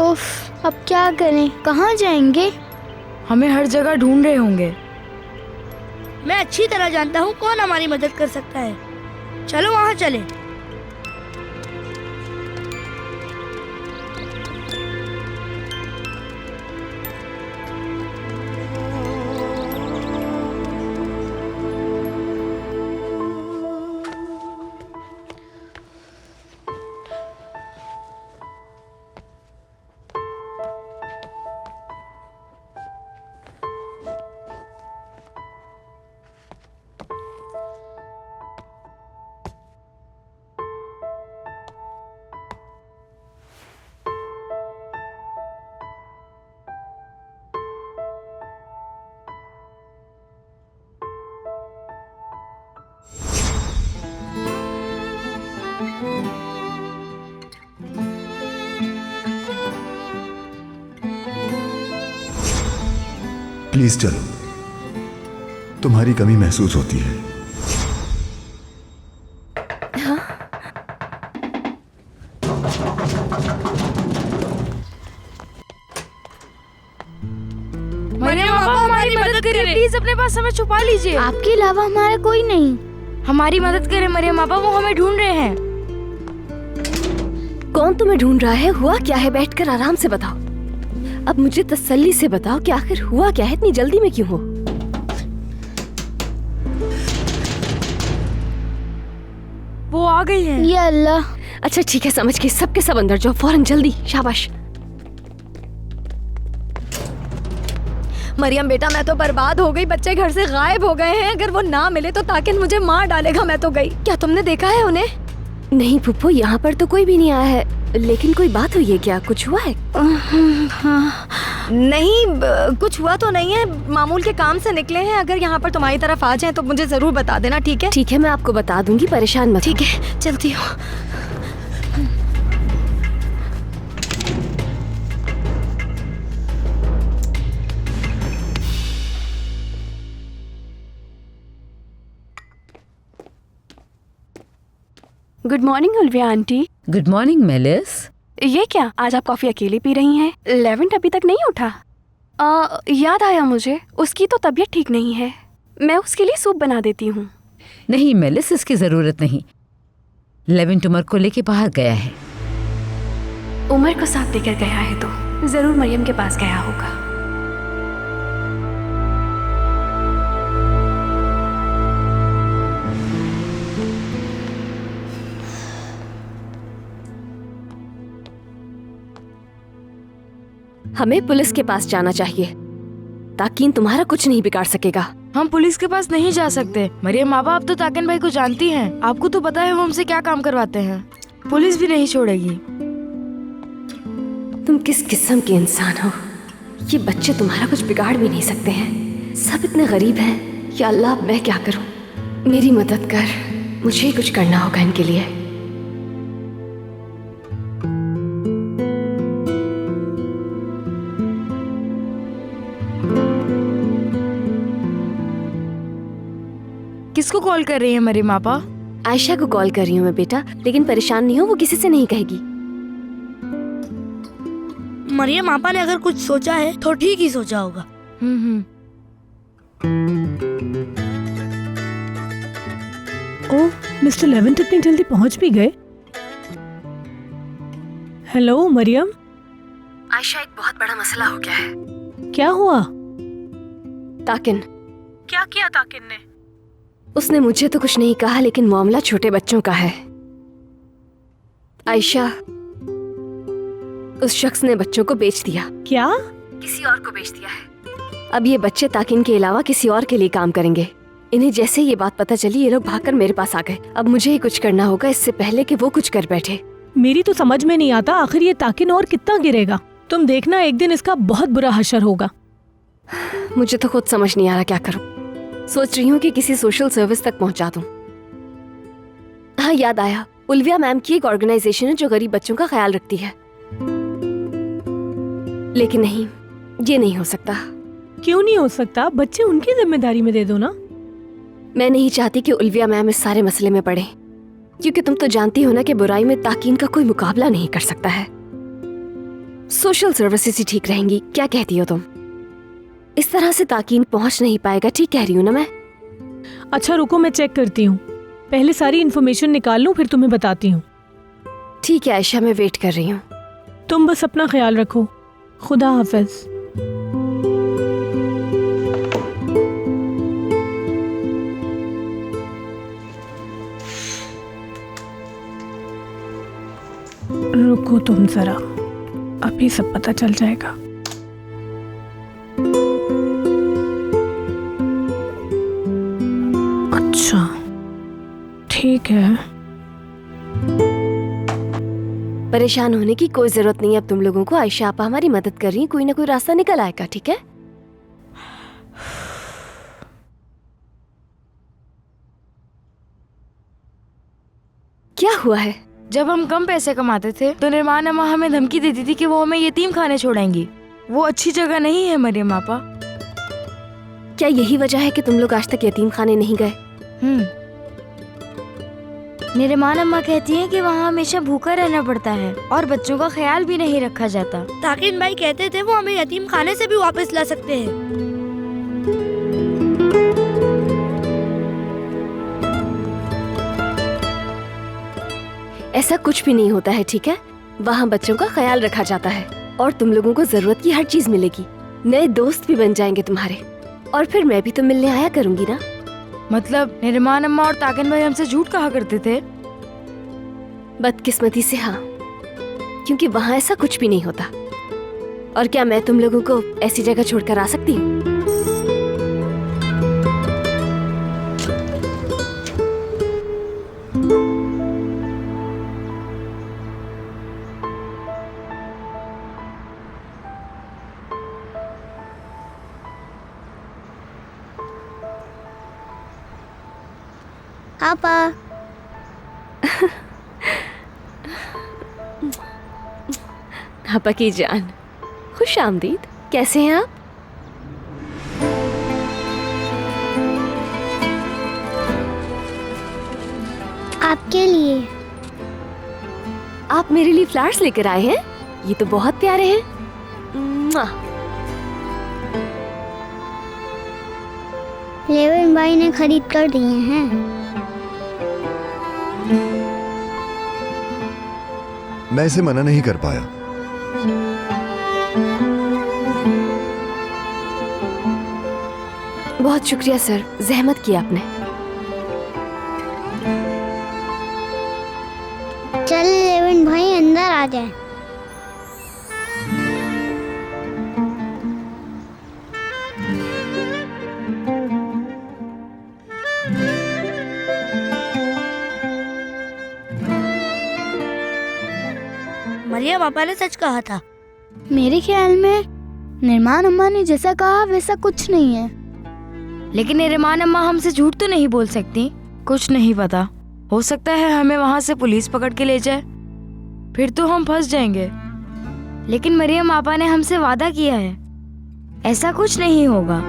उफ, अब क्या करें? कहाँ जाएंगे? हमें हर जगह ढूंढ रहे होंगे। मैं अच्छी तरह जानता हूँ कौन हमारी मदद कर सकता है। चलो वहाँ चले। प्लीज चलो, तुम्हारी कमी महसूस होती है। मरियम पापा, हमारी मदद करिए प्लीज, अपने पास हमें छुपा लीजिए। आपके अलावा हमारा कोई नहीं। हमारी मदद करें मरियम पापा, वो हमें ढूंढ रहे हैं। कौन तुम्हें ढूंढ रहा है? हुआ क्या है? बैठकर आराम से बताओ। अब मुझे तसल्ली से बताओ कि आखिर हुआ क्या है? इतनी जल्दी में क्यों हो? वो आ गई हैं। या अल्लाह। अच्छा ठीक है, समझ गई। सबके सब अंदर जाओ फौरन, जल्दी। शाबाश। मरियम बेटा, मैं तो बर्बाद हो गई। बच्चे घर से गायब हो गए हैं। अगर वो ना मिले तो ताकिन मुझे मार डालेगा। मैं तो गई। क्या तुमने देखा है उन्हें? नहीं पुप्पो, यहाँ पर तो कोई भी नहीं आया है। लेकिन कोई बात हुई है क्या? कुछ हुआ है? नहीं, कुछ हुआ तो नहीं है। मामूल के काम से निकले हैं। अगर यहाँ पर तुम्हारी तरफ आ जाए तो मुझे जरूर बता देना, ठीक है? ठीक है, मैं आपको बता दूंगी, परेशान मत। ठीक है, चलती हूँ। Good morning Ulviya aunty. Good morning Melis. ये क्या, आज आप कॉफी अकेले पी रही हैं? लेवेंट अभी तक नहीं उठा? याद आया मुझे, उसकी तो तबीयत ठीक नहीं है। मैं उसके लिए सूप बना देती हूँ। नहीं मेलिस, इसकी जरूरत नहीं। लेवेंट उमर को लेके बाहर गया है। उमर को साथ लेकर गया है तो जरूर मरियम के पास गया होगा। हमें पुलिस के पास जाना चाहिए। ताकिन तुम्हारा कुछ नहीं बिगाड़ सकेगा। हम पुलिस के पास नहीं जा सकते। मरियम पापा, आप तो ताकिन भाई को जानती हैं। आपको तो पता है वो हमसे क्या काम करवाते हैं। पुलिस भी नहीं छोड़ेगी। तुम किस किस्म के इंसान हो? ये बच्चे तुम्हारा कुछ बिगाड़ भी नहीं सकते हैं। सब इतने गरीब हैं। या अल्लाह, अब मैं क्या करूं? मेरी मदद कर। मुझे ही कुछ करना होगा इनके लिए। किसको कॉल कर रही है मरियम पापा? आयशा को कॉल कर रही हूँ मैं बेटा, लेकिन परेशान नहीं हो, वो किसी से नहीं कहेगी। मरियम आपा ने अगर कुछ सोचा है तो ठीक ही सोचा होगा। ओह, मिस्टर लेवेंट इतनी जल्दी पहुंच भी गए। हेलो मरियम। आयशा, एक बहुत बड़ा मसला हो गया है। क्या हुआ? ताकिन। क्या किया ताकिन ने? उसने मुझे तो कुछ नहीं कहा, लेकिन मामला छोटे बच्चों का है। आयशा, उस शख्स ने बच्चों को बेच दिया। क्या? किसी और को बेच दिया है। अब ये बच्चे ताकिन के अलावा किसी और के लिए काम करेंगे। इन्हें जैसे ये बात पता चली, ये लोग भागकर मेरे पास आ गए। अब मुझे ही कुछ करना होगा इससे पहले कि वो कुछ कर बैठे। मेरी तो समझ में नहीं आता, आखिर ये ताकिन और कितना गिरेगा। तुम देखना, एक दिन इसका बहुत बुरा हशर होगा। मुझे तो खुद समझ नहीं आ रहा क्या करूं। सोच रही हूँ कि किसी सोशल सर्विस तक पहुंचा दूं। हाँ, याद आया, उल्विया मैम की एक ऑर्गेनाइजेशन है जो गरीब बच्चों का ख्याल रखती है। लेकिन नहीं, ये नहीं हो सकता। क्यों नहीं हो सकता? बच्चे उनकी जिम्मेदारी में दे दो ना। मैं नहीं चाहती कि उल्विया मैम इस सारे मसले में पड़े, क्योंकि तुम तो जानती हो ना कि बुराई में ताकीन का कोई मुकाबला नहीं कर सकता है। सोशल सर्विसेज ही ठीक रहेंगी। क्या कहती हो तुम? इस तरह से ताकीन पहुंच नहीं पाएगा। ठीक कह रही हूँ ना मैं? अच्छा रुको, मैं चेक करती हूँ। पहले सारी इन्फॉर्मेशन निकाल लूँ, फिर तुम्हें बताती हूँ। ठीक है आयशा, मैं वेट कर रही हूँ। तुम बस अपना ख्याल रखो। खुदा हाफिज। रुको तुम जरा, अभी सब पता चल जाएगा। अच्छा ठीक है। परेशान होने की कोई जरूरत नहीं है अब तुम लोगों को। आयशा आपा हमारी मदद कर रही है, कोई ना कोई रास्ता निकल आएगा। ठीक है? क्या हुआ है? जब हम कम पैसे कमाते थे तो निर्माण अम्मा हमें धमकी देती थी कि वो हमें यतीम खाने छोड़ेंगी। वो अच्छी जगह नहीं है मरियम आपा। क्या यही वजह है कि तुम लोग आज तक यतीम खाने नहीं गए? निर्माण अम्मा कहती हैं कि वहाँ हमेशा भूखा रहना पड़ता है और बच्चों का ख्याल भी नहीं रखा जाता। ताकिन भाई कहते थे वो हमें यतीम खाने से भी वापस ला सकते हैं। ऐसा कुछ भी नहीं होता है। ठीक है? वहाँ बच्चों का ख्याल रखा जाता है और तुम लोगों को जरूरत की हर चीज मिलेगी। नए दोस्त भी बन जाएंगे तुम्हारे, और फिर मैं भी तो मिलने आया करूंगी ना। मतलब निर्माण अम्मा और ताकिन भाई हमसे झूठ कहा करते थे? बदकिस्मती से हाँ, क्योंकि वहाँ ऐसा कुछ भी नहीं होता। और क्या मैं तुम लोगों को ऐसी जगह छोड़कर आ सकती हूँ? आपा, आपा की जान, खुश आमदीद। कैसे हैं आप? आपके लिए। आप मेरे लिए फ्लावर्स लेकर आए हैं? ये तो बहुत प्यारे हैं। मुआ। लेविन भाई ने खरीद कर दिए हैं। मैं इसे मना नहीं कर पाया। बहुत शुक्रिया सर, जहमत की आपने। चल लेविन भाई अंदर आ जाए। मरियम पापा ने सच कहा था। मेरे ख्याल में निर्माण अम्मा ने जैसा कहा वैसा कुछ नहीं है। लेकिन निर्माण अम्मा हमसे झूठ तो नहीं बोल सकती। कुछ नहीं पता, हो सकता है हमें वहाँ से पुलिस पकड़ के ले जाए, फिर तो हम फंस जाएंगे। लेकिन मरियम आपा ने हमसे वादा किया है, ऐसा कुछ नहीं होगा।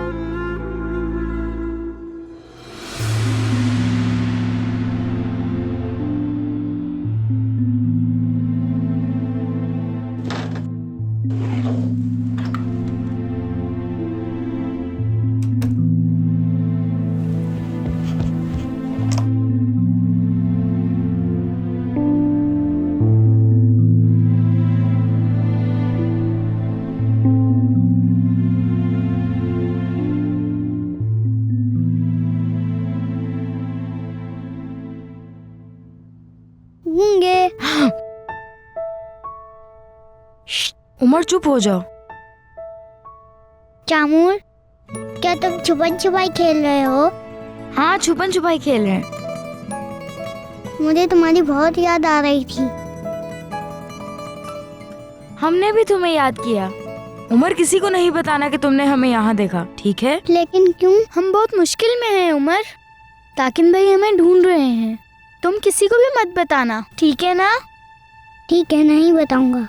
होंगे। उमर चुप हो जाओ। चामूर, क्या तुम छुपन छुपाई खेल रहे हो? हाँ, छुपन छुपाई खेल रहे हैं। मुझे तुम्हारी बहुत याद आ रही थी। हमने भी तुम्हें याद किया। उमर, किसी को नहीं बताना कि तुमने हमें यहाँ देखा, ठीक है? लेकिन क्यों? हम बहुत मुश्किल में हैं उमर। ताकिन भाई हमें ढूंढ रहे हैं। तुम किसी को भी मत बताना, ठीक है ना? ठीक है, नहीं बताऊंगा।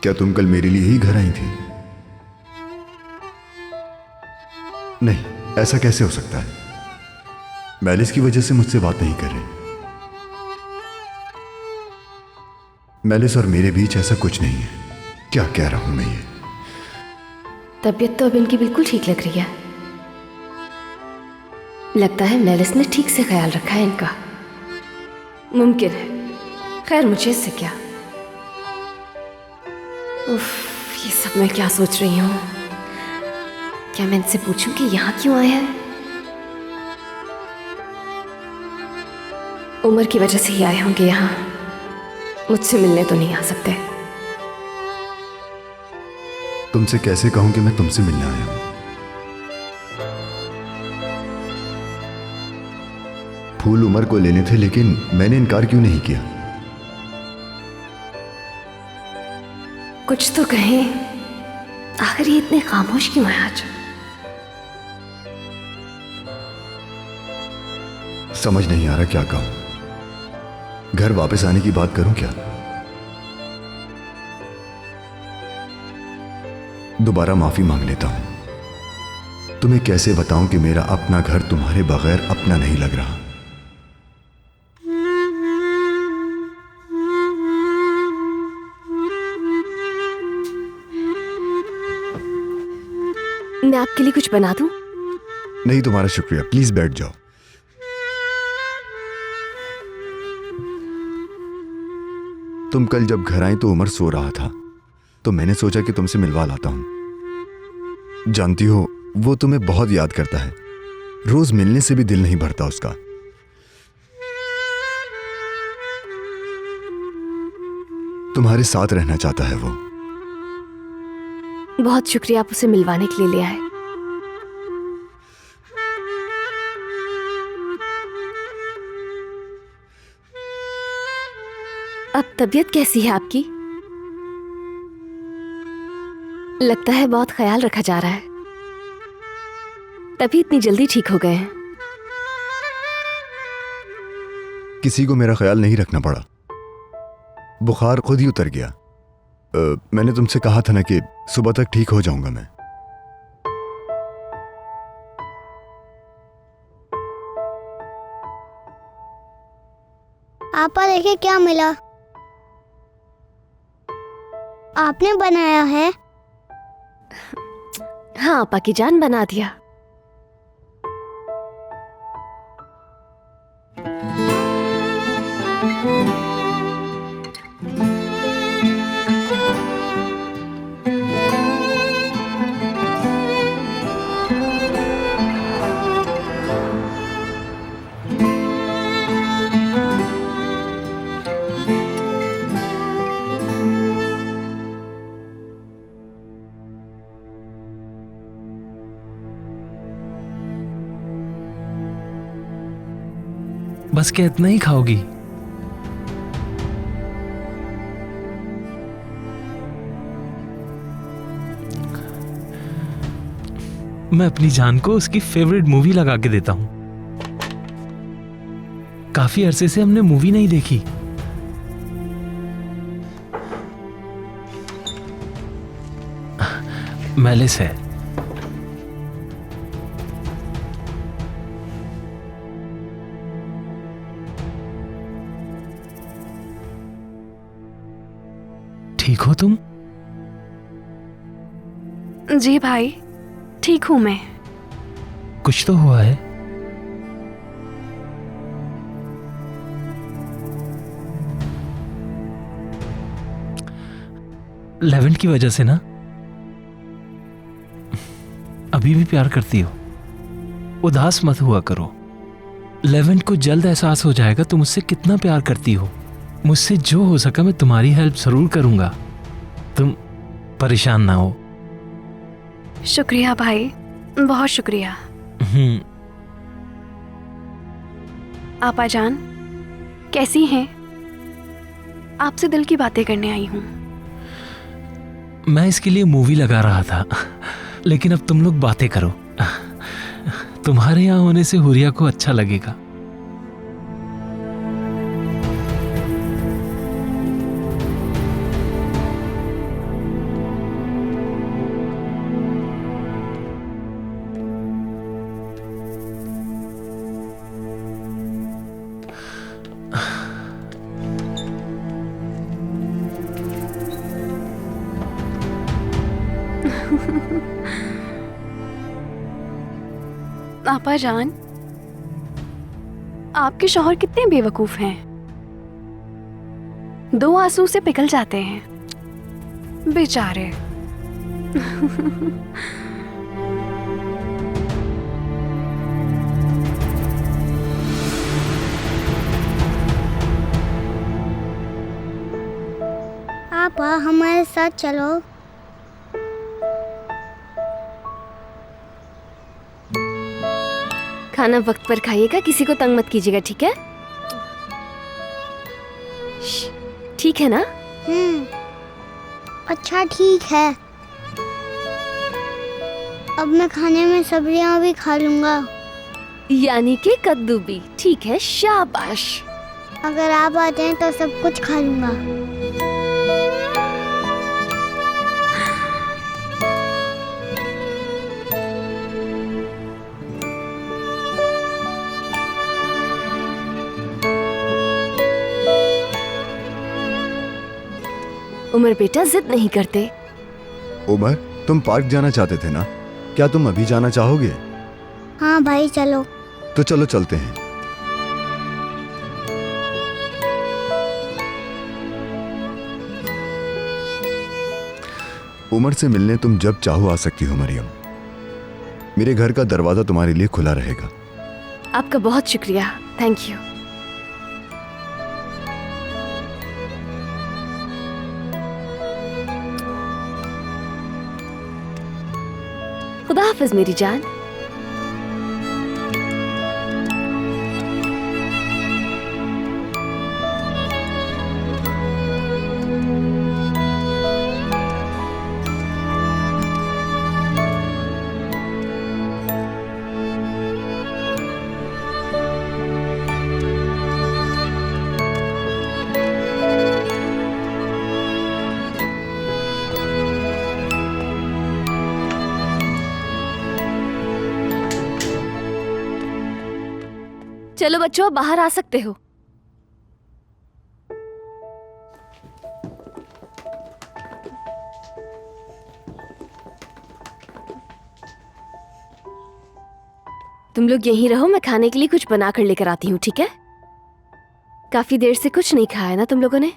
क्या तुम कल मेरे लिए ही घर आई थी? नहीं, ऐसा कैसे हो सकता है? मैलिस की वजह से मुझसे बात नहीं कर रहे। मैलिस और मेरे बीच ऐसा कुछ नहीं है। क्या कह रहा हूं मैं ये? तबीयत तो अब इनकी बिल्कुल ठीक लग रही है। लगता है मेलिस ने ठीक से ख्याल रखा है इनका। मुमकिन है। खैर, मुझे इससे क्या। उफ, ये सब मैं क्या सोच रही हूँ? क्या मैं इनसे पूछूं कि यहाँ क्यों आए हैं? उम्र की वजह से ही आए होंगे यहाँ। मुझसे मिलने तो नहीं आ सकते। तुमसे कैसे कहूं कि मैं तुमसे मिलने आया हूं? फूल उमर को लेने थे, लेकिन मैंने इनकार क्यों नहीं किया? कुछ तो कहें। आखिर ये इतने खामोश क्यों है आज? समझ नहीं आ रहा क्या कहूं। घर वापस आने की बात करूं क्या? दोबारा माफी मांग लेता हूं। तुम्हें कैसे बताऊं कि मेरा अपना घर तुम्हारे बगैर अपना नहीं लग रहा। मैं आपके लिए कुछ बना दूं? नहीं, तुम्हारा शुक्रिया। प्लीज बैठ जाओ। तुम कल जब घर आई तो उमर सो रहा था, तो मैंने सोचा कि तुमसे मिलवा लाता हूं। जानती हो, वो तुम्हें बहुत याद करता है। रोज मिलने से भी दिल नहीं भरता उसका। तुम्हारे साथ रहना चाहता है वो। बहुत शुक्रिया, आप उसे मिलवाने के लिए ले आए। अब तबीयत कैसी है आपकी? लगता है बहुत ख्याल रखा जा रहा है, तभी इतनी जल्दी ठीक हो गए हैं। किसी को मेरा ख्याल नहीं रखना पड़ा। बुखार खुद ही उतर गया। मैंने तुमसे कहा था ना कि सुबह तक ठीक हो जाऊंगा मैं। आपा देखे क्या मिला। आपने बनाया है? हाँ, आपा की जान बना दिया। बस क्या इतना ही खाओगी? मैं अपनी जान को उसकी फेवरेट मूवी लगा के देता हूं। काफी अरसे से हमने मूवी नहीं देखी। मैलिस है। ठीक हो तुम? जी भाई, ठीक हूं मैं। कुछ तो हुआ है। लेवेंट की वजह से ना? अभी भी प्यार करती हो? उदास मत हुआ करो। लेवेंट को जल्द एहसास हो जाएगा तुम उससे कितना प्यार करती हो। मुझसे जो हो सका मैं तुम्हारी हेल्प जरूर करूंगा। तुम परेशान ना हो। शुक्रिया भाई, बहुत शुक्रिया। आपा जान कैसी हैं? आपसे दिल की बातें करने आई हूं। मैं इसके लिए मूवी लगा रहा था, लेकिन अब तुम लोग बातें करो। तुम्हारे यहां होने से हुरिया को अच्छा लगेगा। आपा जान, आपके शौहर कितने बेवकूफ हैं। 2 आंसू से पिघल जाते हैं बेचारे। पापा हमारे साथ चलो। खाना वक्त पर खाइएगा, किसी को तंग मत कीजिएगा, ठीक है? ठीक है ना? अच्छा ठीक है। अब मैं खाने में सब्जियां भी खा लूंगा। यानी कि कद्दू भी। ठीक है, शाबाश। अगर आप आते हैं तो सब कुछ खा लूंगा। उमर बेटा जिद नहीं करते। उमर, तुम पार्क जाना चाहते थे ना? क्या तुम अभी जाना चाहोगे? हाँ भाई चलो। तो चलो चलते हैं। उमर से मिलने तुम जब चाहो आ सकती हो मरियम। मेरे घर का दरवाजा तुम्हारे लिए खुला रहेगा। आपका बहुत शुक्रिया, थैंक यू। खुदा हाफिज मेरी जान। चलो बच्चों, अब बाहर आ सकते हो। तुम लोग यहीं रहो, मैं खाने के लिए कुछ बना कर लेकर आती हूँ, ठीक है? काफी देर से कुछ नहीं खाया ना तुम लोगों ने।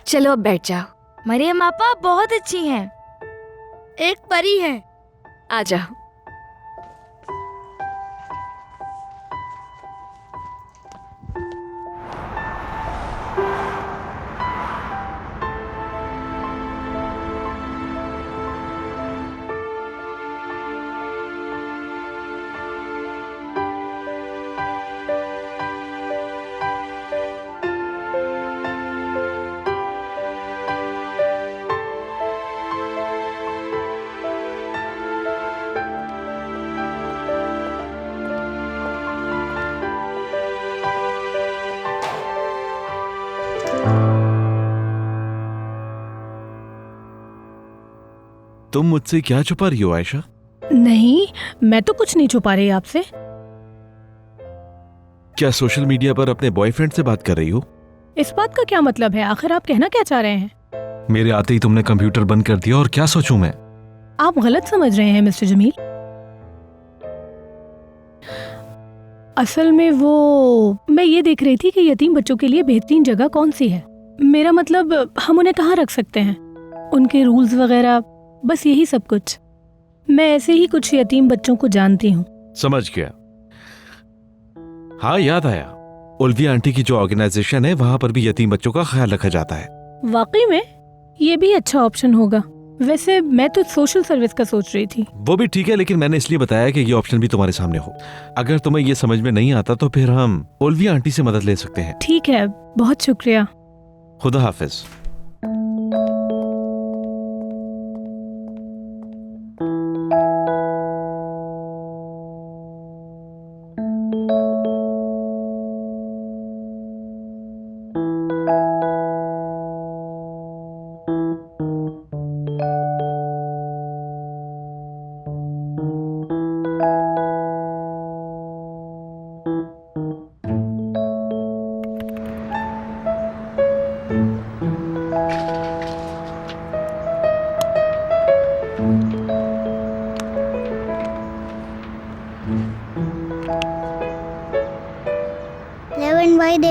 चलो अब बैठ जाओ। मरियम आपा बहुत अच्छी हैं। एक परी है। आ जाओ। तुम मुझसे क्या छुपा रही हो आयशा? नहीं, मैं तो कुछ नहीं छुपा रही आपसे। क्या सोशल मीडिया पर अपने बॉयफ्रेंड से बात कर रही हो? इस बात का क्या मतलब है? आखिर आप कहना क्या चाह रहे हैं? मेरे आते ही तुमने कंप्यूटर बंद कर दिया और क्या सोचूं मैं? आप गलत समझ रहे हैं मिस्टर जमील। असल में मैं ये देख रही थी कि यतीम बच्चों के लिए बेहतरीन जगह कौन सी है। मेरा मतलब हम उन्हें कहाँ रख सकते हैं, उनके रूल्स वगैरह, बस यही सब कुछ। मैं ऐसे ही कुछ यतीम बच्चों को जानती हूँ। समझ गया। हाँ, याद आया, उल्विया आंटी की जो ऑर्गेनाइजेशन है वहां पर भी यतीम बच्चों का ख्याल रखा जाता है। वाकई में ये भी अच्छा ऑप्शन होगा। वैसे मैं तो सोशल सर्विस का सोच रही थी। वो भी ठीक है, लेकिन मैंने इसलिए बताया कि ये ऑप्शन भी तुम्हारे सामने हो। अगर तुम्हें ये समझ में नहीं आता तो फिर हम उल्विया आंटी से मदद ले सकते हैं। ठीक है, बहुत शुक्रिया। खुदा हाफिज।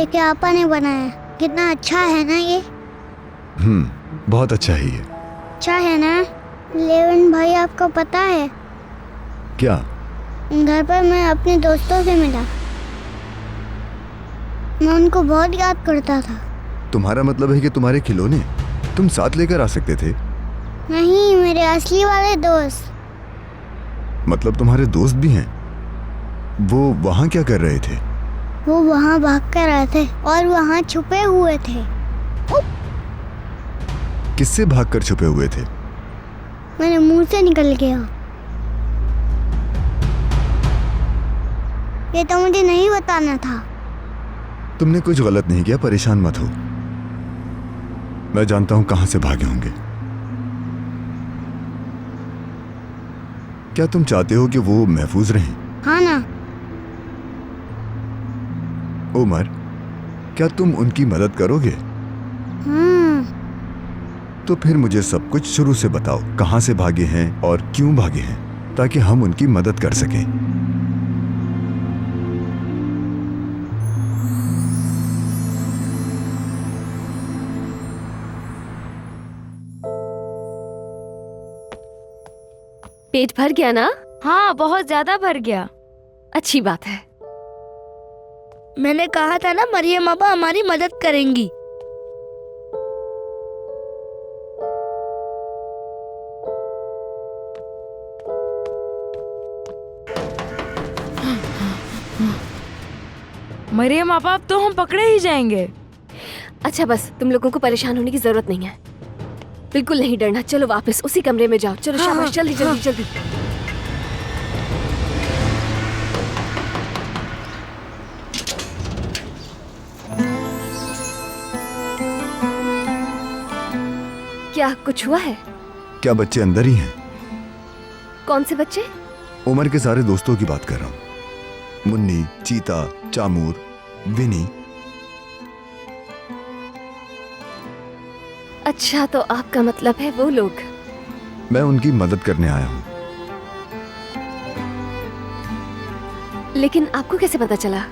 के आपा ने बनाया। कितना अच्छा है ना ये। बहुत अच्छा है ये। अच्छा है ना। लेवन भाई, आपको पता है क्या? घर पर मैं अपने दोस्तों से मिला। मैं उनको बहुत याद करता था। तुम्हारा मतलब है कि तुम्हारे खिलौने तुम साथ लेकर आ सकते थे? नहीं, मेरे असली वाले दोस्त। मतलब तुम्हारे दोस्त भी हैं? वो वहाँ क्या कर रहे थे? वो वहाँ भाग कर आए थे और वहाँ छुपे हुए थे। किससे भागकर छुपे हुए थे? मेरे मुंह से निकल गया। ये तो मुझे नहीं बताना था। तुमने कुछ गलत नहीं किया, परेशान मत हो। मैं जानता हूं कहां से भागे होंगे। क्या तुम चाहते हो कि वो महफूज रहें? हाँ ना। उमर, क्या तुम उनकी मदद करोगे? तो फिर मुझे सब कुछ शुरू से बताओ। कहां से भागे हैं और क्यों भागे हैं, ताकि हम उनकी मदद कर सकें। पेट भर गया ना? हाँ, बहुत ज्यादा भर गया। अच्छी बात है। मैंने कहा था ना मरियम आपा हमारी मदद करेंगी। मरियम आपा, अब तो हम पकड़े ही जाएंगे। अच्छा बस, तुम लोगों को परेशान होने की जरूरत नहीं है। बिल्कुल नहीं डरना। चलो वापस उसी कमरे में जाओ। चलो शाबाश, जल्दी जल्दी जल्दी। क्या कुछ हुआ है? क्या बच्चे अंदर ही हैं? कौन से बच्चे? उमर के सारे दोस्तों की बात कर रहा हूं। मुन्नी, चीता, चामूर, विनी। अच्छा, तो आपका मतलब है वो लोग। मैं उनकी मदद करने आया हूं। लेकिन आपको कैसे पता चला?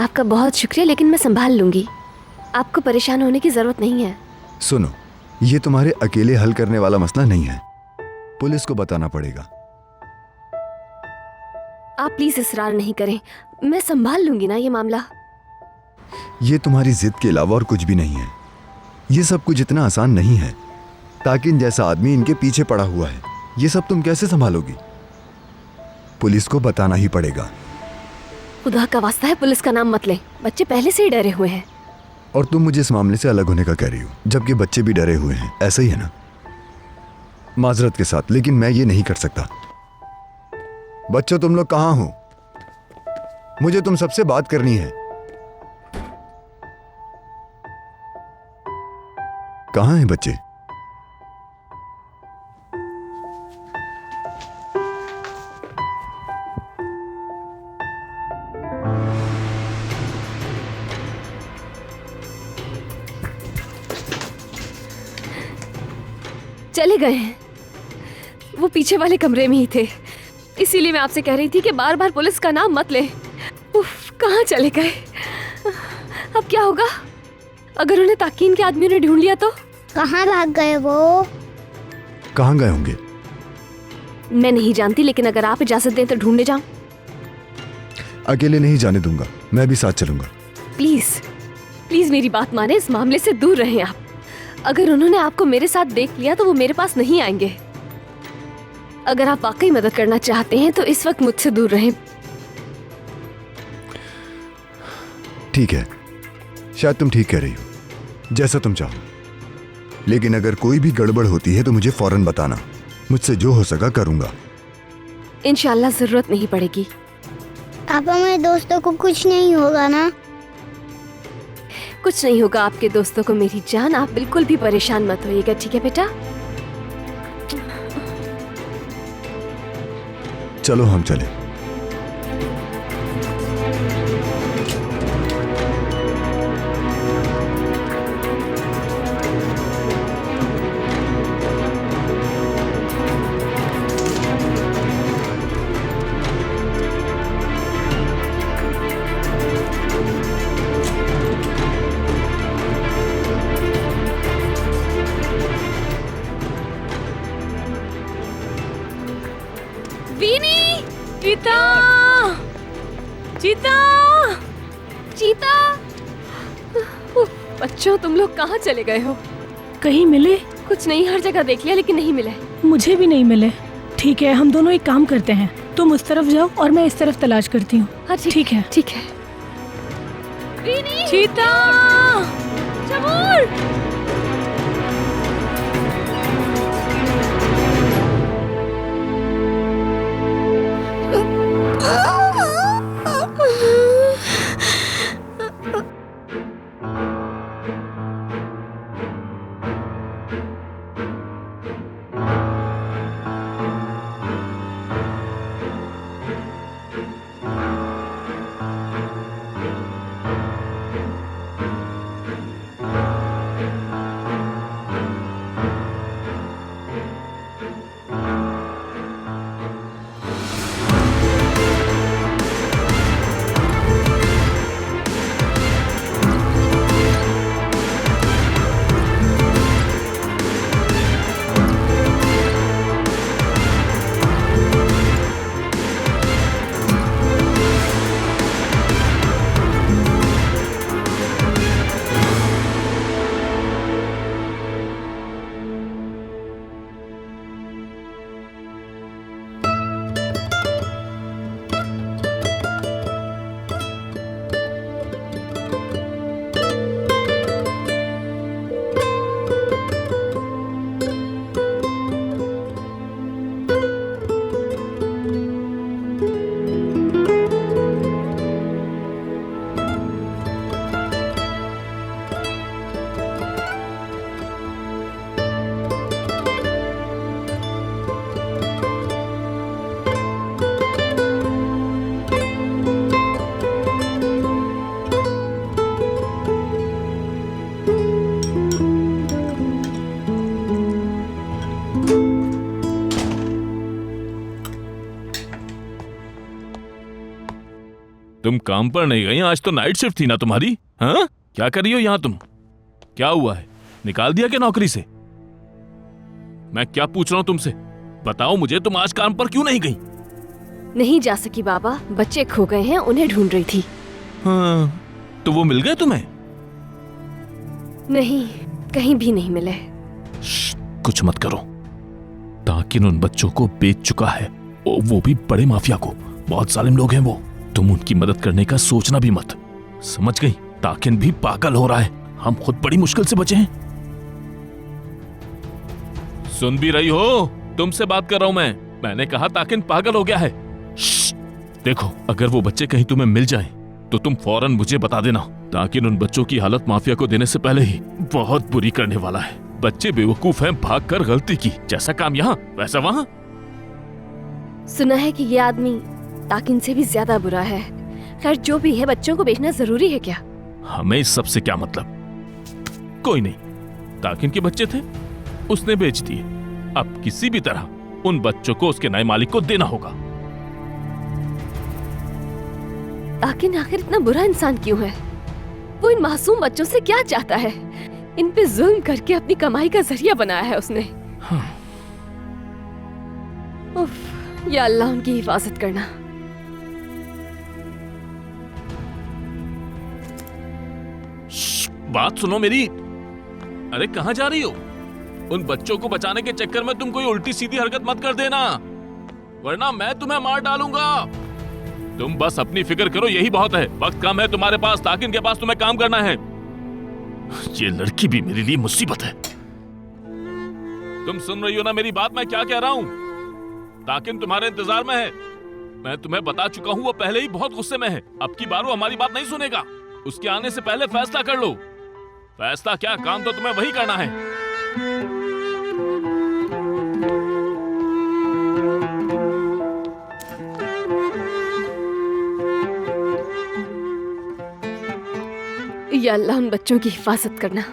आपका बहुत शुक्रिया, लेकिन मैं संभाल लूंगी। आपको परेशान होने की जरूरत नहीं है। सुनो, ये तुम्हारे अकेले हल करने वाला मसला नहीं है। पुलिस को बताना पड़ेगा। आप प्लीज इसरार नहीं करें, मैं संभाल लूंगी ना ये मामला। ये तुम्हारी जिद के अलावा और कुछ भी नहीं है। ये सब कुछ इतना आसान नहीं है। ताकिन जैसा आदमी इनके पीछे पड़ा हुआ है। ये सब तुम कैसे संभालोगी? पुलिस को बताना ही पड़ेगा। खुदा का वास्ता है, पुलिस का नाम मत लें। बच्चे पहले से ही डरे हुए हैं। और तुम मुझे इस मामले से अलग होने का कह रही हो, जबकि बच्चे भी डरे हुए हैं। ऐसा ही है ना? माजरत के साथ, लेकिन मैं ये नहीं कर सकता। बच्चों, तुम लोग कहाँ हो? मुझे तुम सबसे बात करनी है। कहाँ हैं बच्चे? चले गए हैं। वो पीछे वाले कमरे में ही थे। इसीलिए मैं आपसे कह रही थी कि बार बार पुलिस का नाम मत ले। उफ, कहाँ चले गए? अब क्या होगा अगर उन्हें ताकीन के आदमियों ने ढूंढ लिया तो? कहाँ भाग गए वो? कहाँ गए होंगे? मैं नहीं जानती, लेकिन अगर आप इजाजत दें तो ढूंढने जाऊं। अकेले नहीं जाने दूंगा, मैं भी साथ चलूंगा। प्लीज प्लीज मेरी बात माने, इस मामले से दूर रहें आप। अगर उन्होंने आपको मेरे साथ देख लिया तो वो मेरे पास नहीं आएंगे। अगर आप वाकई मदद करना चाहते हैं तो इस वक्त मुझसे दूर रहें। ठीक है, शायद तुम ठीक कह रही हो, जैसा तुम चाहो। लेकिन अगर कोई भी गड़बड़ होती है तो मुझे फौरन बताना। मुझसे जो हो सका करूंगा। इंशाल्लाह जरूरत नहीं पड़ेगी। आप मेरे दोस्तों को कुछ नहीं होगा ना? कुछ नहीं होगा आपके दोस्तों को मेरी जान। आप बिल्कुल भी परेशान मत होइएगा, ठीक है बेटा? चलो हम चले। चीता, चीता, चीता। उफ, बच्चों तुम लोग कहाँ चले गए हो? कहीं मिले? कुछ नहीं, हर जगह देख लिया लेकिन नहीं मिले। मुझे भी नहीं मिले। ठीक है, हम दोनों एक काम करते हैं, तुम उस तरफ जाओ और मैं इस तरफ तलाश करती हूँ। हाँ ठीक है। ठीक है। चीता, चमूर। तुम काम पर नहीं गई? आज तो नाइट शिफ्ट थी ना तुम्हारी? हाँ, क्या कर रही हो यहाँ तुम? क्या हुआ है? निकाल दिया क्या नौकरी से? मैं क्या पूछ रहा हूँ तुमसे? बताओ मुझे, तुम आज काम पर क्यों नहीं गई? नहीं जा सकी बाबा, बच्चे खो गए हैं, उन्हें ढूंढ रही थी। हाँ, तो वो मिल गए तुम्हें? नहीं, कहीं भी नहीं मिले। कुछ मत करो। ताकिन उन बच्चों को बेच चुका है, वो भी बड़े माफिया को। बहुत जालिम लोग हैं वो। तुम उनकी मदद करने का सोचना भी मत, समझ गई? ताकिन भी पागल हो रहा है, हम खुद बड़ी मुश्किल से बचे हैं। सुन भी रही हो? तुमसे बात कर रहा हूं मैंने कहा ताकिन पागल हो गया है। देखो, अगर वो बच्चे कहीं तुम्हें मिल जाएं, तो तुम फौरन मुझे बता देना। ताकिन उन बच्चों की हालत माफिया को देने से पहले ही बहुत बुरी करने वाला है। बच्चे बेवकूफ हैं, भागकर गलती की। जैसा काम यहाँ वैसा वहाँ। सुना है कि ये आदमी ताकिन से भी ज्यादा बुरा है। खैर जो भी है, बच्चों को बेचना जरूरी है क्या? हमें इस सब से क्या मतलब? कोई नहीं, ताकिन के बच्चे थे, उसने बेच दिए। अब किसी भी तरह उन बच्चों को उसके नए मालिक को देना होगा। ताकिन आखिर इतना बुरा इंसान क्यों है? वो इन मासूम बच्चों से क्या चाहता है? इन पे जुल्म करके अपनी कमाई का जरिया बनाया है उसने। हाँ। उफ, या अल्लाह उनकी हिफाजत करना। बात सुनो मेरी। अरे कहाँ जा रही हो? उन बच्चों को बचाने के चक्कर में तुम कोई उल्टी सीधी हरकत मत कर देना, वरना मैं तुम्हें मार डालूंगा। तुम बस अपनी फिक्र करो, यही बहुत है। वक्त कम है तुम्हारे पास, ताकिन के पास तुम्हें काम करना है। ये लड़की भी मेरे लिए मुसीबत है। तुम सुन रही हो ना मेरी बात? मैं क्या कह रहा हूँ? ताकिन तुम्हारे इंतजार में है। मैं तुम्हें बता चुका हूँ, वो पहले ही बहुत गुस्से में है। अब की बार वो हमारी बात नहीं सुनेगा। उसके आने से पहले फैसला कर लो। फैसला क्या, काम तो तुम्हें वही करना है। या अल्लाह उन बच्चों की हिफाजत करना।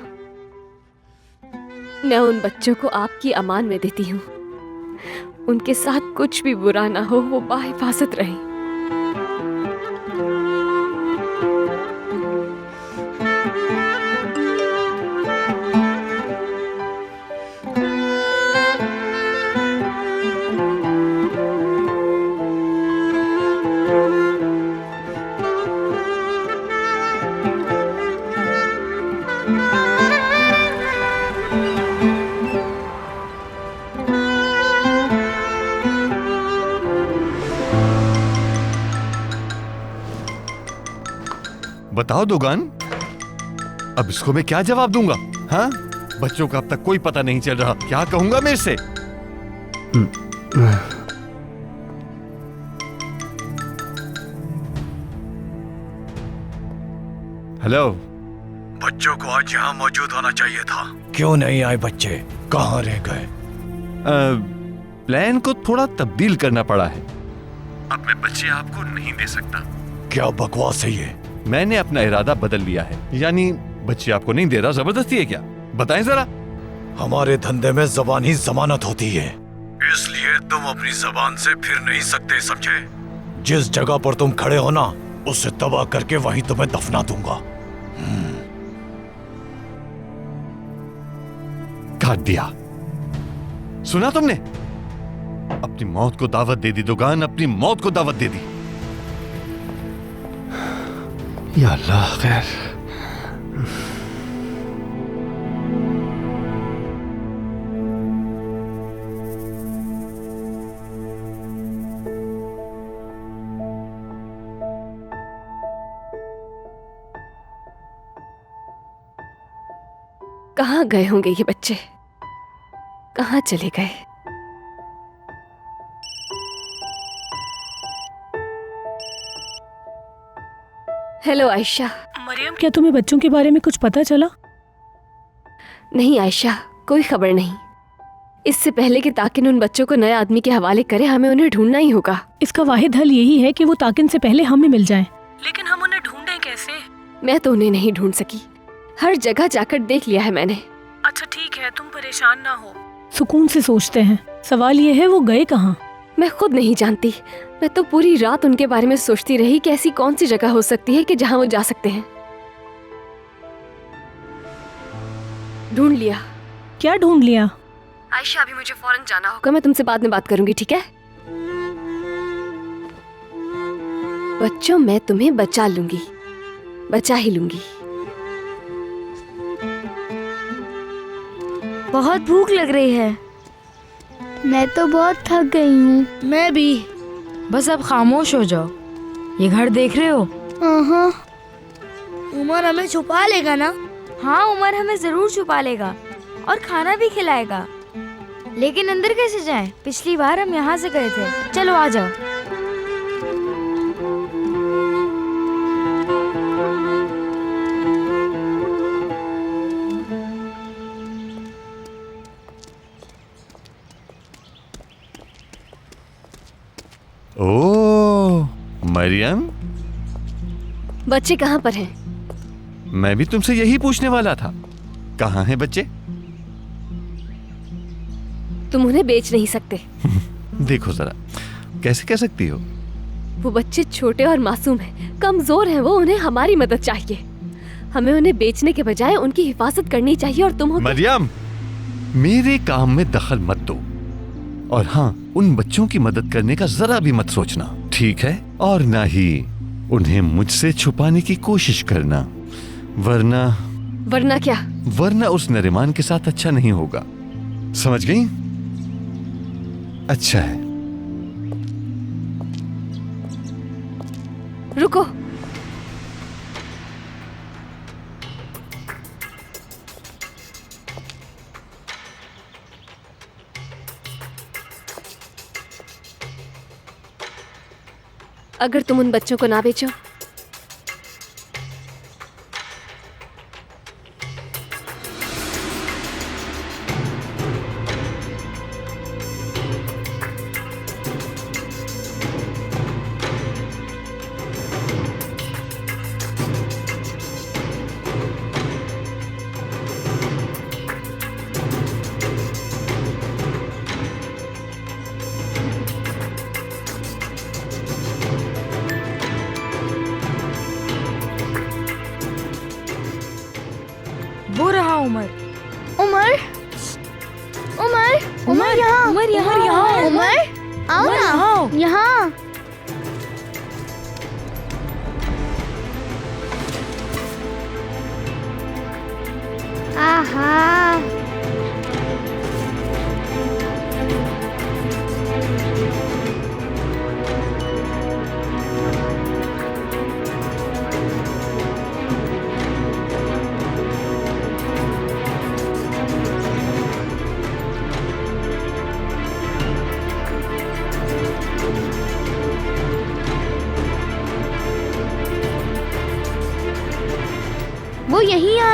मैं उन बच्चों को आपकी अमान में देती हूँ। उनके साथ कुछ भी बुरा ना हो, वो बाहिफाजत रहें। बताओ दोगान, अब इसको मैं क्या जवाब दूंगा? हाँ, बच्चों का अब तक कोई पता नहीं चल रहा, क्या कहूंगा मेरे से? हेलो, बच्चों को आज यहाँ मौजूद होना चाहिए था। क्यों नहीं आए बच्चे? कहाँ रह गए? प्लान को थोड़ा तब्दील करना पड़ा है। अब मैं बच्चे आपको नहीं दे सकता। क्या बकवास है ये? मैंने अपना इरादा बदल लिया है, यानी बच्चे आपको नहीं दे रहा। जबरदस्ती है क्या? बताएं जरा। हमारे धंधे में जबान ही जमानत होती है, इसलिए तुम अपनी जबान से फिर नहीं सकते, समझे? जिस जगह पर तुम खड़े हो ना, उसे तबाह करके वहीं तुम्हें दफना दूंगा। काट दिया। सुना तुमने? अपनी मौत को दावत दे दी दोगान, अपनी मौत को दावत दे दी। या अल्लाह खैर। कहाँ गए होंगे ये बच्चे? कहाँ चले गए? हेलो आयशा। मरियम, क्या तुम्हें बच्चों के बारे में कुछ पता चला? नहीं आयशा, कोई खबर नहीं। इससे पहले कि ताकिन उन बच्चों को नए आदमी के हवाले करे, हमें उन्हें ढूंढना ही होगा। इसका वाहिद हल यही है कि वो ताकिन से पहले हमें मिल जाएं। लेकिन हम उन्हें ढूंढें कैसे? मैं तो उन्हें नहीं ढूंढ सकी, हर जगह जाकर देख लिया है मैंने। अच्छा ठीक है, तुम परेशान ना हो, सुकून से सोचते हैं। सवाल ये है वो गए कहाँ? मैं खुद नहीं जानती। मैं तो पूरी रात उनके बारे में सोचती रही कि ऐसी कौन सी जगह हो सकती है कि जहाँ वो जा सकते हैं। ढूंढ लिया। क्या ढूंढ लिया? आयशा, अभी मुझे फौरन जाना होगा, मैं तुमसे बाद में बात करूंगी, ठीक है? बच्चों, मैं तुम्हें बचा लूंगी, बचा ही लूंगी। बहुत भूख लग रही है। मैं तो बहुत थक गई हूँ। मैं भी। बस अब खामोश हो जाओ। ये घर देख रहे हो? हाँ। उमर हमें छुपा लेगा ना? हाँ, उमर हमें जरूर छुपा लेगा और खाना भी खिलाएगा। लेकिन अंदर कैसे जाएं? पिछली बार हम यहाँ से गए थे। चलो आ जाओ। ओह मरियम, बच्चे कहाँ पर हैं? मैं भी तुमसे यही पूछने वाला था। कहाँ हैं बच्चे? तुम उन्हें बेच नहीं सकते। देखो जरा, कैसे कह सकती हो? वो बच्चे छोटे और मासूम हैं, कमजोर हैं वो, उन्हें हमारी मदद चाहिए। हमें उन्हें बेचने के बजाय उनकी हिफाजत करनी चाहिए। और तुम हो मरियम, मेरे काम में दखल मत दो, और हाँ, उन बच्चों की मदद करने का जरा भी मत सोचना, ठीक है? और ना ही उन्हें मुझसे छुपाने की कोशिश करना, वरना क्या? वरना उस नरिमान के साथ अच्छा नहीं होगा, समझ गई? अच्छा है। रुको। अगर तुम उन बच्चों को ना बेचो,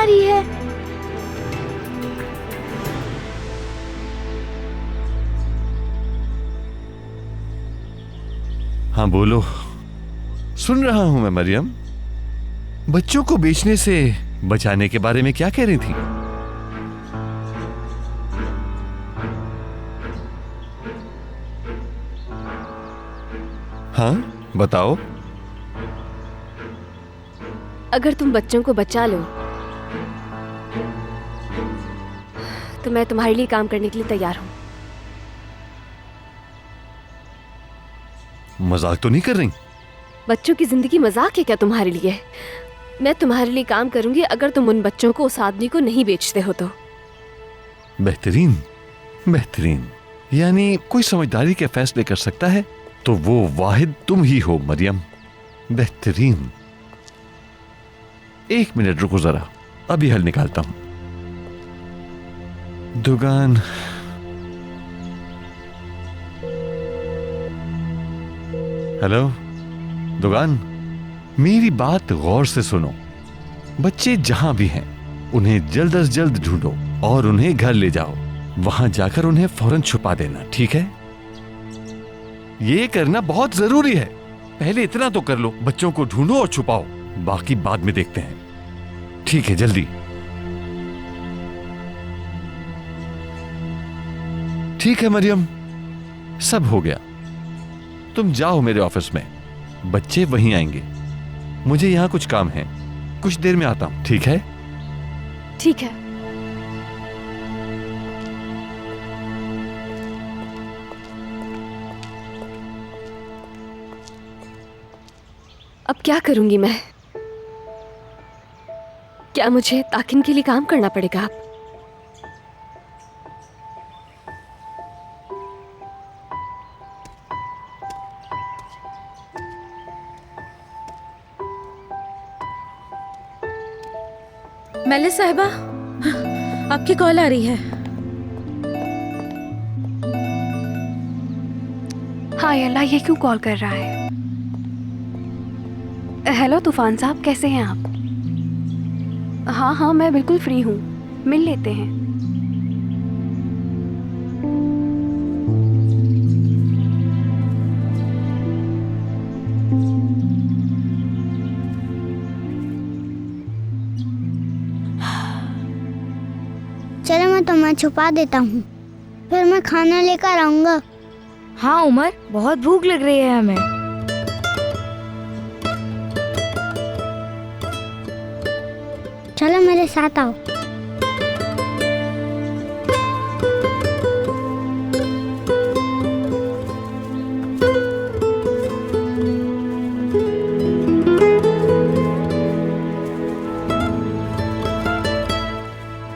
आ रही है। हाँ बोलो, सुन रहा हूं मैं मरियम। बच्चों को बेचने से बचाने के बारे में क्या कह रही थी? हाँ बताओ। अगर तुम बच्चों को बचा लो तो मैं तुम्हारे लिए काम करने के लिए तैयार हूं। मजाक तो नहीं कर रही? बच्चों की जिंदगी मजाक है क्या तुम्हारे लिए? मैं तुम्हारे लिए काम करूंगी अगर तुम उन बच्चों को उस आदमी को नहीं बेचते हो तो। बेहतरीन, बेहतरीन। यानी कोई समझदारी के फैसले कर सकता है तो वो वाहिद तुम ही हो मरियम। बेहतरीन। 1 मिनट रुको जरा, अभी हल निकालता हूं। दुगान, हेलो दुगान, मेरी बात गौर से सुनो। बच्चे जहां भी हैं उन्हें जल्द से जल्द ढूंढो और उन्हें घर ले जाओ। वहां जाकर उन्हें फौरन छुपा देना, ठीक है? ये करना बहुत जरूरी है। पहले इतना तो कर लो, बच्चों को ढूंढो और छुपाओ, बाकी बाद में देखते हैं। ठीक है, जल्दी। ठीक है मरियम, सब हो गया। तुम जाओ मेरे ऑफिस में, बच्चे वहीं आएंगे। मुझे यहां कुछ काम है, कुछ देर में आता हूं, ठीक है? ठीक है। अब क्या करूंगी मैं? क्या मुझे ताकिन के लिए काम करना पड़ेगा? मेले साहिबा, आपकी कॉल आ रही है। हाय अल्लाह, ये क्यों कॉल कर रहा है? हेलो तूफान साहब, कैसे हैं आप? हाँ हाँ, मैं बिल्कुल फ्री हूँ, मिल लेते हैं। चलो मैं तुम्हें छुपा देता हूँ, फिर मैं खाना लेकर आऊंगा। हाँ उमर, बहुत भूख लग रही है हमें। चलो मेरे साथ आओ।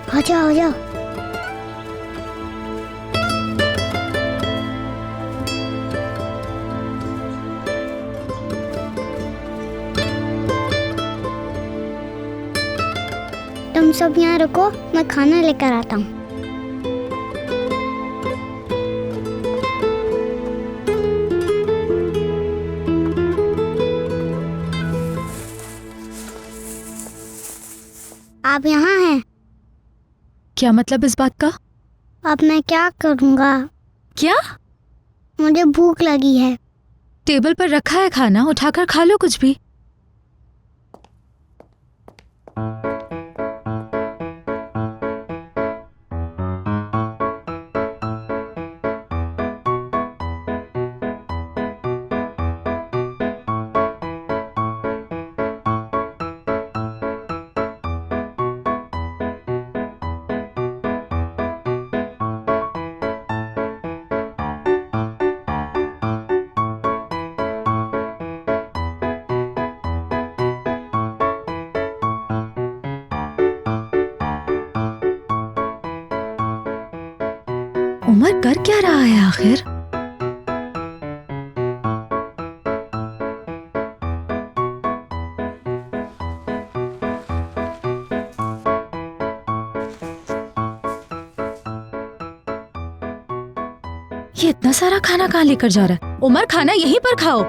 हो जाओ, हो जाओ। तुम सब यहाँ रुको, मैं खाना लेकर आता हूँ। आप यहाँ हैं? क्या मतलब इस बात का? अब मैं क्या करूँगा? क्या? मुझे भूख लगी है। टेबल पर रखा है खाना, उठाकर खा लो कुछ भी। उमर कर क्या रहा है आखिर? ये इतना सारा खाना कहाँ लेकर जा रहा है? उमर, खाना यहीं पर खाओ।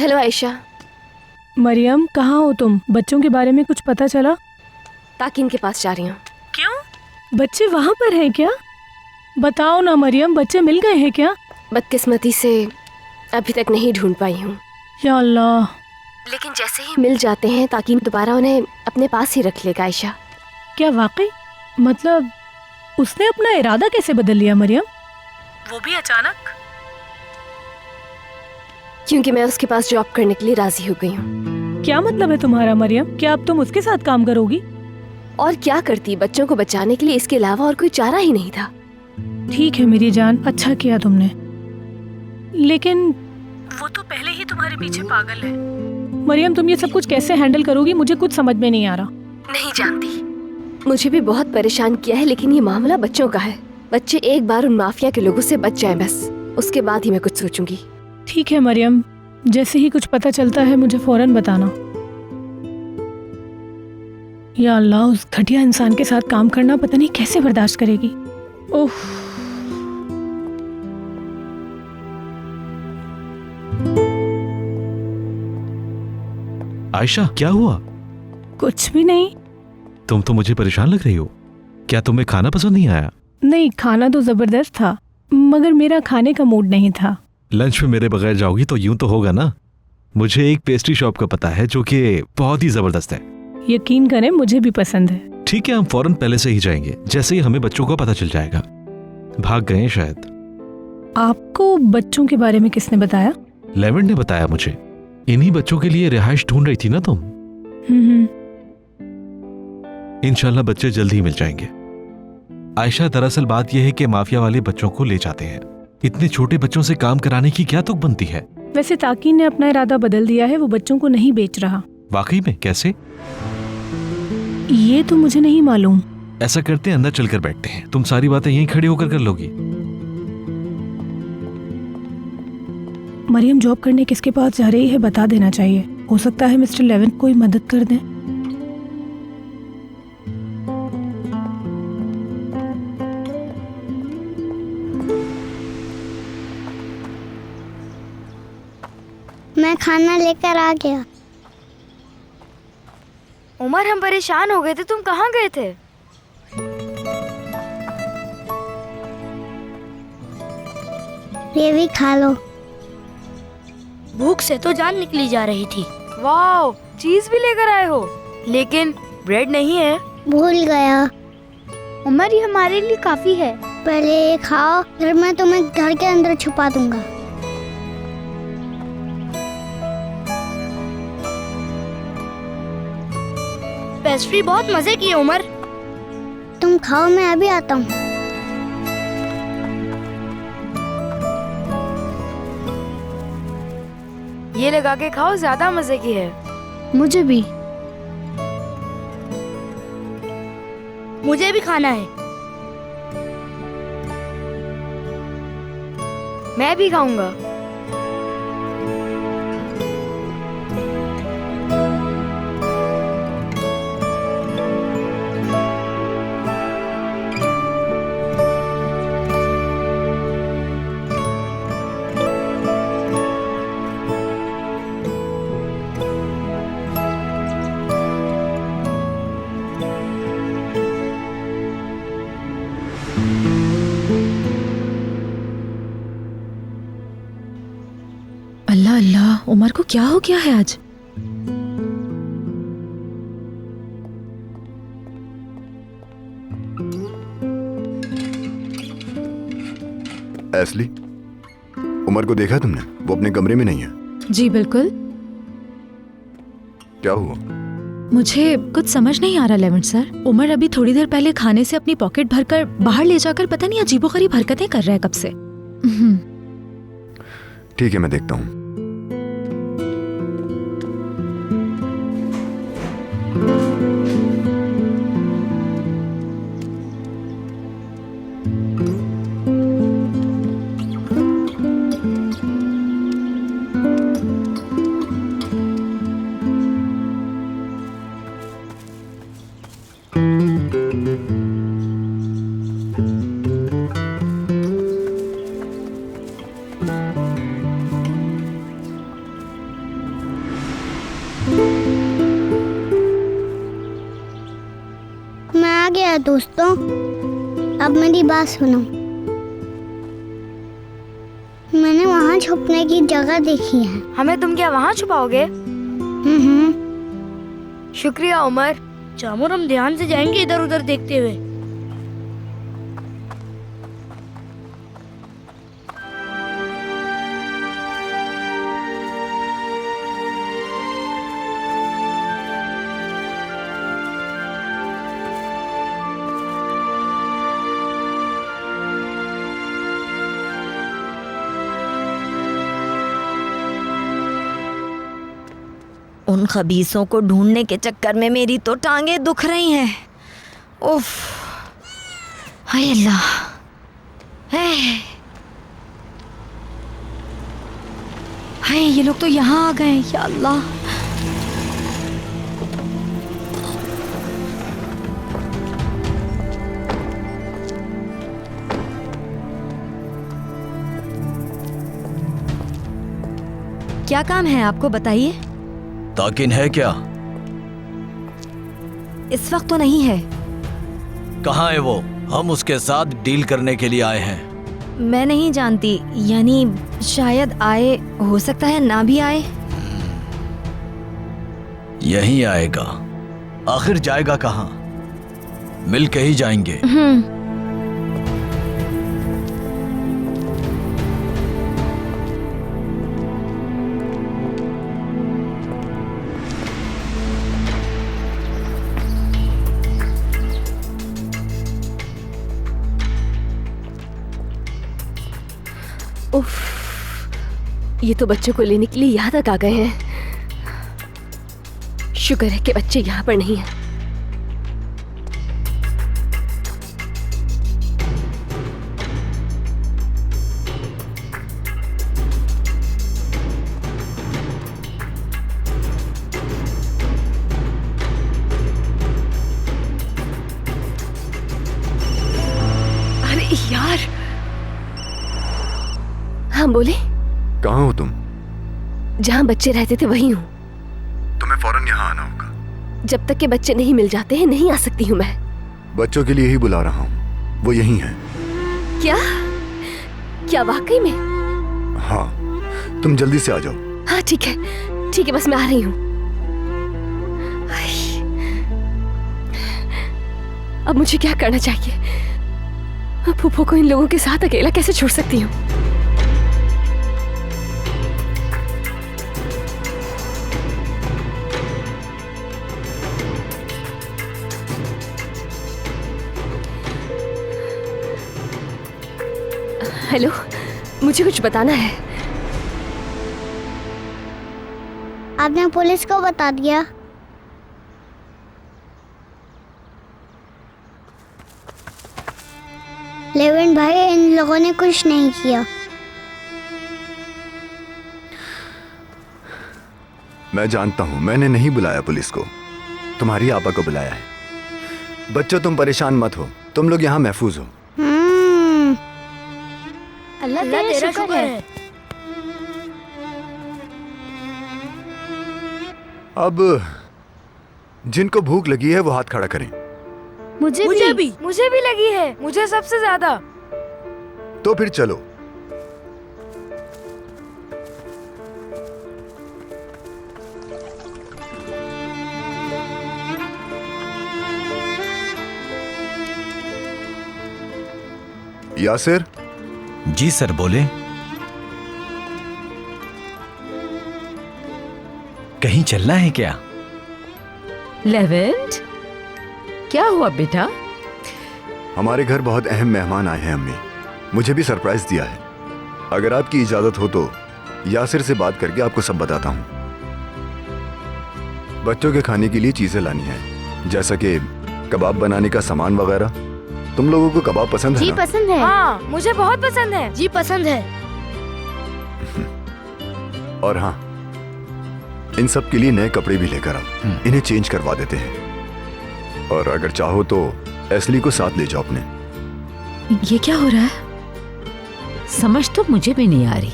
हेलो आयशा। मरियम, कहाँ हो तुम? बच्चों के बारे में कुछ पता चला? ताकिन के पास जा रही हूँ। क्यों? बच्चे वहाँ पर हैं क्या? बताओ ना मरियम, बच्चे मिल गए हैं क्या? बदकिस्मती से अभी तक नहीं ढूंढ पाई हूँ। या अल्लाह। लेकिन जैसे ही मिल जाते हैं ताकिन दोबारा उन्हें अपने पास ही रख लेगा आयशा। क्या वाकई? मतलब उसने अपना इरादा कैसे बदल लिया मरियम? वो भी अचानक? क्योंकि मैं उसके पास जॉब करने के लिए राजी हो गई हूँ। क्या मतलब है तुम्हारा मरियम? क्या अब तुम उसके साथ काम करोगी? और क्या करती, बच्चों को बचाने के लिए इसके अलावा और कोई चारा ही नहीं था। ठीक है मेरी जान, अच्छा किया तुमने। लेकिन वो तो पहले ही तुम्हारे पीछे पागल है। मरियम, तुम ये सब कुछ कैसे हैंडल करोगी? मुझे कुछ समझ में नहीं आ रहा। नहीं जानती, मुझे भी बहुत परेशान किया है, लेकिन ये मामला बच्चों का है। बच्चे एक बार उन माफिया के लोगों से बच जाएं, बस उसके बाद ही मैं कुछ सोचूंगी। ठीक है मरियम, जैसे ही कुछ पता चलता है मुझे फौरन बताना। या अल्लाह, उस घटिया इंसान के साथ काम करना पता नहीं कैसे बर्दाश्त करेगी। ओह। आयशा, क्या हुआ? कुछ भी नहीं। तुम तो मुझे परेशान लग रही हो। क्या तुम्हें खाना पसंद नहीं आया? नहीं, खाना तो जबरदस्त था, मगर मेरा खाने का मूड नहीं था। लंच में मेरे बगैर जाओगी तो यूं तो होगा ना। मुझे एक पेस्ट्री शॉप का पता है जो कि बहुत ही जबरदस्त है। यकीन करें, मुझे भी पसंद है। ठीक है, हम फौरन पहले से ही जाएंगे, जैसे ही हमें बच्चों का पता चल जाएगा। भाग गए हैं शायद। आपको बच्चों के बारे में किसने बताया? लेवेंट ने बताया मुझे। इन्हीं बच्चों के लिए रिहाइश ढूंढ रही थी ना तुम? इंशाल्लाह बच्चे जल्द ही मिल जाएंगे। आयशा, दरअसल बात यह है कि माफिया वाले बच्चों को ले जाते हैं। इतने छोटे बच्चों से काम कराने की क्या तुक बनती है? वैसे ताकीन ने अपना इरादा बदल दिया है, वो बच्चों को नहीं बेच रहा। वाकई में? कैसे? ये तो मुझे नहीं मालूम। ऐसा करते हैं, अंदर चलकर बैठते हैं। तुम सारी बातें यहीं खड़ी होकर कर लोगी। मरियम जॉब करने किसके पास जा रही है बता देना चाहिए। हो सकता है मिस्टर लेवेंट कोई मदद कर दें। मैं खाना लेकर आ गया। उमर, हम परेशान हो गए थे, तुम कहाँ गए थे? ये भी खा लो। भूख से तो जान निकली जा रही थी। वाह, चीज भी लेकर आए हो, लेकिन ब्रेड नहीं है। भूल गया। उमर, ये हमारे लिए काफी है। पहले ये खाओ, फिर मैं तुम्हें घर के अंदर छुपा दूंगा। पेस्ट्री बहुत मजे की है उमर। तुम खाओ, मैं अभी आता हूँ। ये लगा के खाओ, ज्यादा मजे की है। मुझे भी। मुझे भी खाना है। मैं भी खाऊंगा। अल्लाह अल्लाह, उमर को क्या हो गया है आज? एस्ली, उमर को देखा तुमने? वो अपने कमरे में नहीं है। जी बिल्कुल। क्या हुआ? मुझे कुछ समझ नहीं आ रहा लेवेंट सर। उमर अभी थोड़ी देर पहले खाने से अपनी पॉकेट भरकर बाहर ले जाकर पता नहीं अजीबोगरीब हरकतें कर रहा है कब से। ठीक है, मैं देखता हूँ। मैं आ गया दोस्तों, अब मेरी बात सुनो। मैंने वहाँ छुपने की जगह देखी है। हमें तुम क्या वहाँ छुपाओगे? शुक्रिया उमर। जामुन, हम ध्यान से जाएंगे इधर उधर देखते हुए। उन खबीसों को ढूंढने के चक्कर में मेरी तो टांगे दुख रही हैं। उफ, हाय अल्लाह। हाय, ये लोग तो यहाँ आ गए, या अल्लाह। क्या काम है आपको, बताइए। ताकिन है क्या? इस वक्त तो नहीं है। कहाँ है वो? हम उसके साथ डील करने के लिए आए हैं। मैं नहीं जानती, यानी शायद आए, हो सकता है ना भी आए। यहीं आएगा। आखिर जाएगा कहाँ? मिल के ही जाएंगे। उफ, ये तो बच्चों को लेने के लिए यहाँ तक आ गए हैं। शुक्र है कि बच्चे यहाँ पर नहीं हैं। अरे यार, हाँ बोले। कहाँ हो तुम? जहाँ बच्चे रहते थे वहीं हूँ। तुम्हें फौरन यहाँ आना होगा। जब तक के बच्चे नहीं मिल जाते हैं नहीं आ सकती हूँ मैं। बच्चों के लिए ही बुला रहा हूँ, वो यहीं हैं। क्या? क्या वाकई में? हाँ, तुम जल्दी से आ जाओ। हाँ ठीक है, ठीक है, बस मैं आ रही हूँ। अब मुझे क्या करना चाहिए? फूफो को इन लोगों के साथ अकेला कैसे छोड़ सकती हूँ? हेलो, मुझे कुछ बताना है। आपने पुलिस को बता दिया? लेविन भाई, इन लोगों ने कुछ नहीं किया। मैं जानता हूँ, मैंने नहीं बुलाया पुलिस को, तुम्हारी आपा को बुलाया है। बच्चों, तुम परेशान मत हो, तुम लोग यहाँ महफूज हो। अल्लाह तेरा शुक्र है। अब जिनको भूख लगी है वो हाथ खड़ा करें। मुझे भी लगी है, मुझे सबसे ज्यादा। तो फिर चलो। यासिर। जी सर, बोले। कहीं चलना है क्या? लेवेंट, क्या हुआ बेटा? हमारे घर बहुत अहम मेहमान आए हैं अम्मी, मुझे भी सरप्राइज दिया है। अगर आपकी इजाजत हो तो यासिर से बात करके आपको सब बताता हूँ। बच्चों के खाने के लिए चीजें लानी है, जैसा कि कबाब बनाने का सामान वगैरह। तुम लोगों को कबाब पसंद है जी ना? पसंद है। हाँ, मुझे बहुत पसंद है। जी पसंद है। और हाँ, इन सब के लिए नए कपड़े भी लेकर आओ, इन्हें चेंज करवा देते हैं। और अगर चाहो तो एस्ली को साथ ले जाओ अपने। ये क्या हो रहा है? समझ तो मुझे भी नहीं आ रही।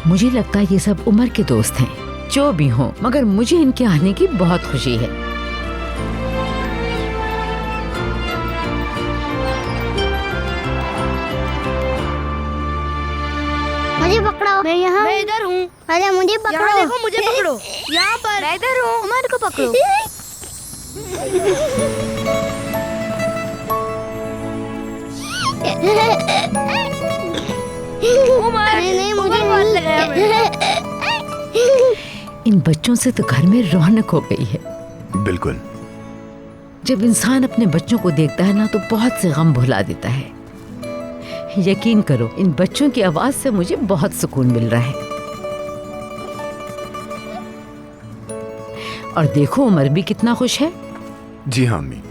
मुझे लगता है ये सब उमर के दोस्त हैं। जो भी हो, मगर मुझे इनके आने की बहुत खुशी है। अरे मुझे पकड़ो। यहाँ देखो, मुझे पकड़ो। यहाँ पर। मैं इधर हूँ। उमर को पकड़ो। उमर, नहीं, उमर बहुत लगाया मैंने। इन बच्चों से तो घर में रौनक हो गई है। बिल्कुल। जब इंसान अपने बच्चों को देखता है ना तो बहुत से गम भुला देता है। यकीन करो, इन बच्चों की आवाज से मुझे बहुत सुकून मिल रहा है। और देखो उमर भी कितना खुश है। जी हाँ अम्मी,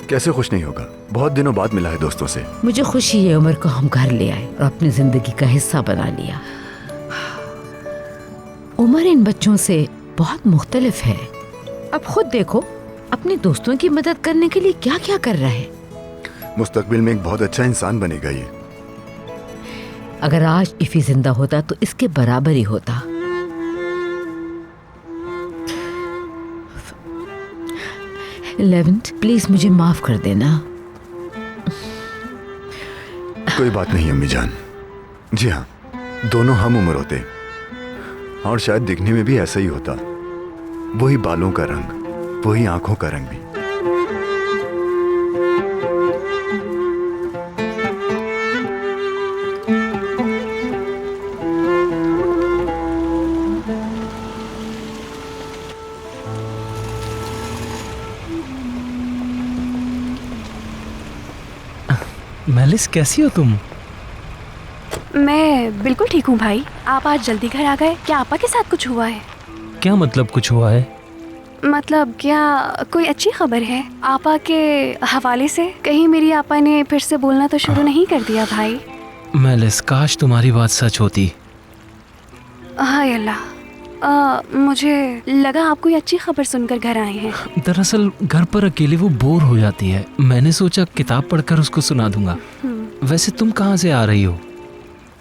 कैसे खुश नहीं होगा, बहुत दिनों बाद मिला है दोस्तों से। मुझे खुशी है उमर को हम घर ले आए और अपनी जिंदगी का हिस्सा बना लिया। उमर इन बच्चों से बहुत मुख्तलिफ है। अब खुद देखो, अपने दोस्तों की मदद करने के लिए क्या क्या कर रहा है। मुस्तकबिल में एक बहुत अच्छा इंसान बनेगा ये। अगर आज इफी जिंदा होता तो इसके बराबर ही होता। लेवेंट, प्लीज मुझे माफ कर देना। कोई बात नहीं अम्मी जान। जी हाँ, दोनों हम उम्र होते और शायद दिखने में भी ऐसा ही होता। वही बालों का रंग, वही आंखों का रंग भी। मेलिस, कैसी हो तुम? मैं बिल्कुल ठीक हूँ भाई। आप आज जल्दी घर आ गए। क्या आपा के साथ कुछ हुआ है? क्या मतलब कुछ हुआ है? मतलब क्या कोई अच्छी खबर है आपा के हवाले से? कहीं मेरी आपा ने फिर से बोलना तो शुरू नहीं कर दिया भाई? मेलिस, काश तुम्हारी बात सच होती। हाय अल्लाह, मुझे लगा आप कोई अच्छी खबर सुनकर घर आए हैं। दरअसल घर पर अकेले वो बोर हो जाती है। मैंने सोचा किताब पढ़कर उसको सुना दूंगा। वैसे तुम कहाँ से आ रही हो?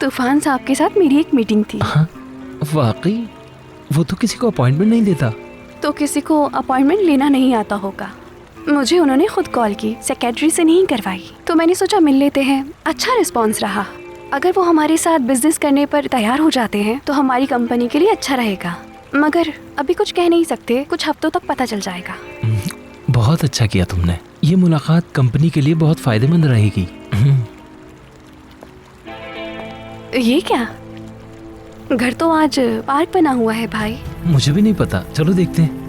तूफान साहब के साथ मेरी एक मीटिंग थी। हाँ, वाकई? वो तो किसी को अपॉइंटमेंट नहीं देता। तो किसी को अपॉइंटमेंट लेना नहीं आता होगा। मुझे उन्होंने खुद कॉल की, सेक्रेटरी से नहीं करवाई। तो मैंने सोचा मिल लेते हैं। अच्छा रिस्पॉन्स रहा। अगर वो हमारे साथ बिजनेस करने पर तैयार हो जाते हैं तो हमारी कंपनी के लिए अच्छा रहेगा। मगर अभी कुछ कह नहीं सकते, कुछ हफ्तों तक पता चल जाएगा। बहुत अच्छा किया तुमने। ये मुलाकात कंपनी के लिए बहुत फायदेमंद रहेगी। ये क्या? घर तो आज पार्क बना हुआ है भाई। मुझे भी नहीं पता, चलो देखते हैं।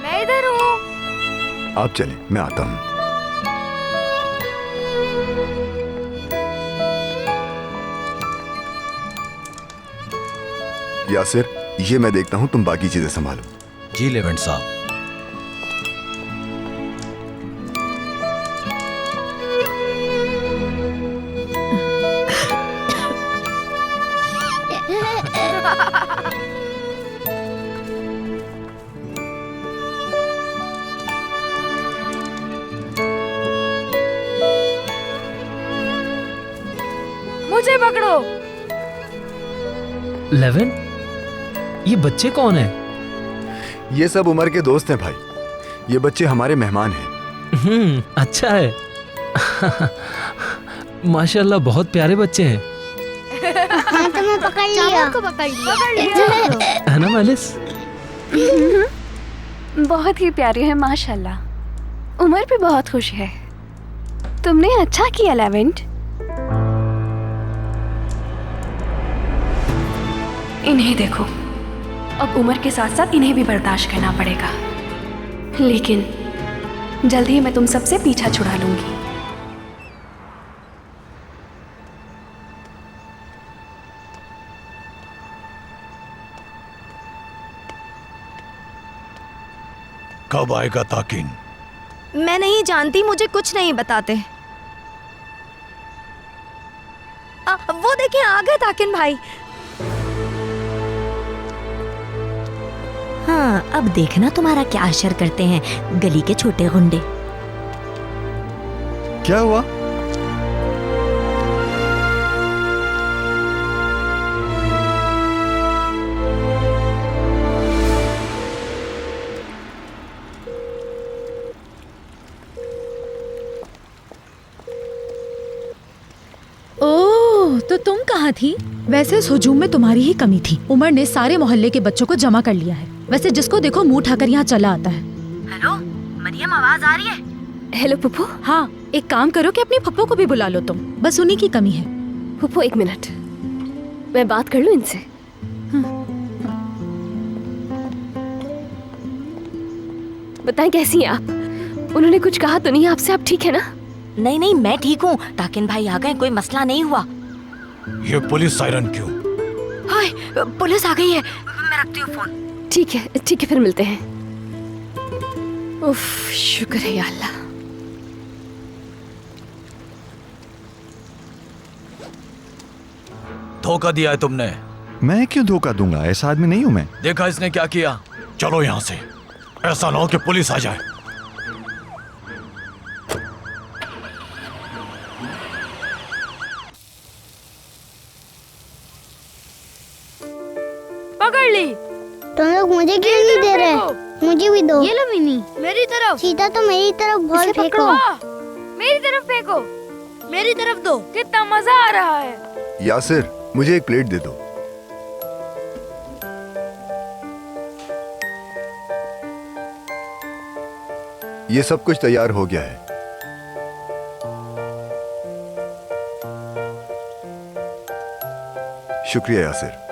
मैं इधर हूँ। आप चलें, मैं आता हूँ। यासिर, ये मैं देखता हूँ, तुम बाकी चीजें संभालो। जी लेवेंट साहब। मुझे पकड़ो। लेवन, ये बच्चे कौन है? ये सब उमर के दोस्त हैं भाई। ये बच्चे हमारे मेहमान हैं। अच्छा है। माशाल्लाह, बहुत प्यारे बच्चे हैं। हाँ, तुम्हें पकड़ लिया। को पकड़ लिया। है ना मेलिस? बहुत ही प्यारे हैं माशाल्लाह। उमर भी बहुत खुश है। तुमने अच्छा किया लेवेंट। इन्हें देखो, अब उमर के साथ साथ इन्हें भी बर्दाश्त करना पड़ेगा। लेकिन जल्द ही मैं तुम सबसे पीछा छुड़ा लूंगी। कब आएगा ताकिन? मैं नहीं जानती, मुझे कुछ नहीं बताते। वो देखिए आ गए ताकिन भाई। हाँ, अब देखना तुम्हारा क्या असर करते हैं गली के छोटे गुंडे। क्या हुआ? तुम कहाँ थी? वैसे इस हुजूम में तुम्हारी ही कमी थी। उमर ने सारे मोहल्ले के बच्चों को जमा कर लिया है। वैसे जिसको देखो मुंह उठाकर यहाँ चला आता है। हेलो मरियम, आवाज आ रही है? हेलो पुप्पो। हाँ, एक काम करो कि अपनी पप्पो को भी बुला लो तुम, बस उन्हीं की कमी है। पुप्पो 1 मिनट, मैं बात कर लूं इनसे। बताएं कैसी हैं आप? उन्होंने कुछ कहा तो नहीं आपसे? आप ठीक है ना? नहीं नहीं, मैं ठीक हूँ। ताकिन भाई आ गए, कोई मसला नहीं हुआ। ये पुलिस सायरन क्यों? हाय, पुलिस आ गई है। मैं रखती हूँ फोन। ठीक है, फिर मिलते हैं। उफ, शुक्र है या अल्लाह। धोखा दिया है तुमने। मैं क्यों धोखा दूंगा? ऐसा आदमी नहीं हूं मैं। देखा इसने क्या किया? चलो यहाँ से, ऐसा ना हो कि पुलिस आ जाए। पकड़ ली। तुम लोग मुझे क्यों नहीं दे रहे? मुझे भी दो। ये लो मिनी, मेरी तरफ। सीधा तो मेरी तरफ बॉल फेंको। मेरी तरफ फेंको। मेरी तरफ दो। कितना मजा आ रहा है। यासिर, मुझे एक प्लेट दे दो। ये सब कुछ तैयार हो गया है। शुक्रिया यासिर।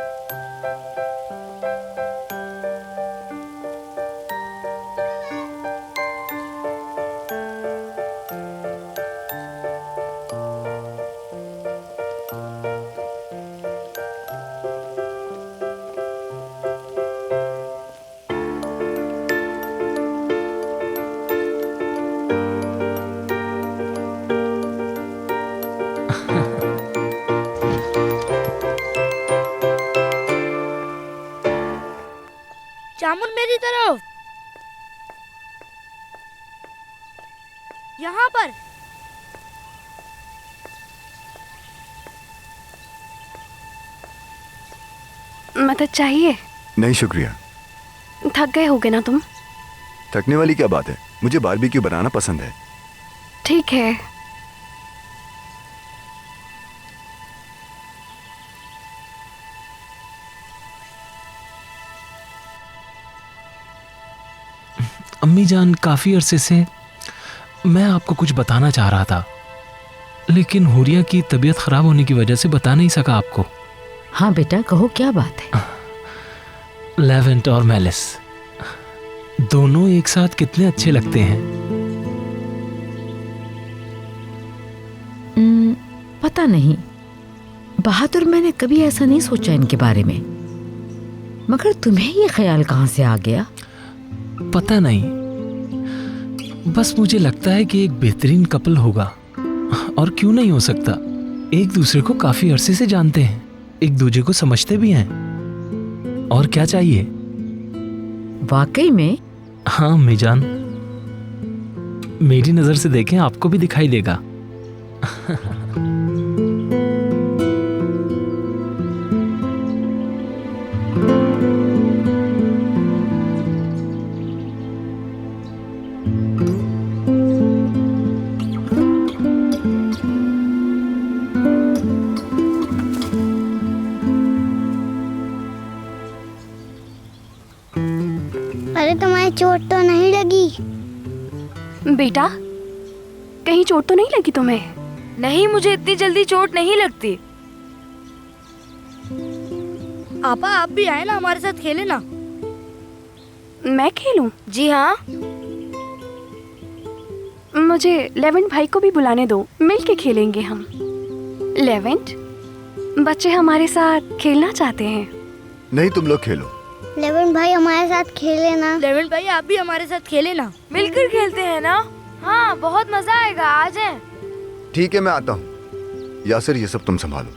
जामुन मेरी तरफ। यहाँ पर। मदद चाहिए? नहीं शुक्रिया। थक गए होगे ना तुम? थकने वाली क्या बात है, मुझे बारबेक्यू बनाना पसंद है। ठीक है। अम्मी जान, काफी अरसे से मैं आपको कुछ बताना चाह रहा था, लेकिन हुरिया की तबीयत खराब होने की वजह से बता नहीं सका आपको। हाँ बेटा, कहो क्या बात है? लेवेंट और मेलिस दोनों एक साथ कितने अच्छे लगते हैं। पता नहीं बहादुर, मैंने कभी ऐसा नहीं सोचा इनके बारे में। मगर तुम्हें ये ख्याल कहाँ से आ गया? पता नहीं, बस मुझे लगता है कि एक बेहतरीन कपल होगा। और क्यों नहीं हो सकता? एक दूसरे को काफी अरसे से जानते हैं, एक दूसरे को समझते भी हैं। और क्या चाहिए? वाकई में? हाँ अम्मी जान, मेरी नजर से देखें, आपको भी दिखाई देगा। अरे तुम्हारी चोट तो नहीं लगी? बेटा, कहीं चोट तो नहीं लगी तुम्हें? नहीं, मुझे इतनी जल्दी चोट नहीं लगती। आपा, आप भी आए ना, हमारे साथ खेले ना। मैं खेलूं? जी हाँ। मुझे लेवेंट भाई को भी बुलाने दो, मिलके खेलेंगे हम। लेवेंट, बच्चे हमारे साथ खेलना चाहते हैं। नहीं, तुम लोग खेलो। लेवेंट भाई हमारे साथ खेले ना। लेवेंट भाई, आप भी हमारे साथ खेले ना। मिलकर खेलते हैं ना। हाँ, बहुत मजा आएगा, आ जाएं। ठीक है, मैं आता हूँ। यासिर, ये सब तुम संभालो।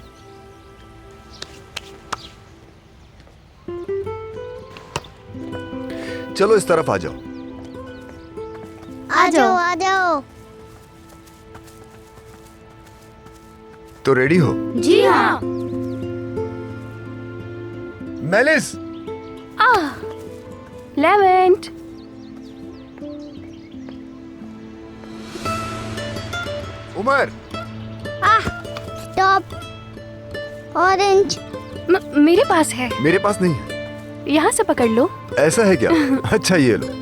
चलो इस तरफ आ जाओ। आ जाओ, आ जाओ। तो रेडी हो? जी हाँ। Melis. Levent. Umar. Stop. Orange. मेरे पास है। मेरे पास नहीं है। यहाँ से पकड़ लो। ऐसा है क्या? अच्छा ये लो।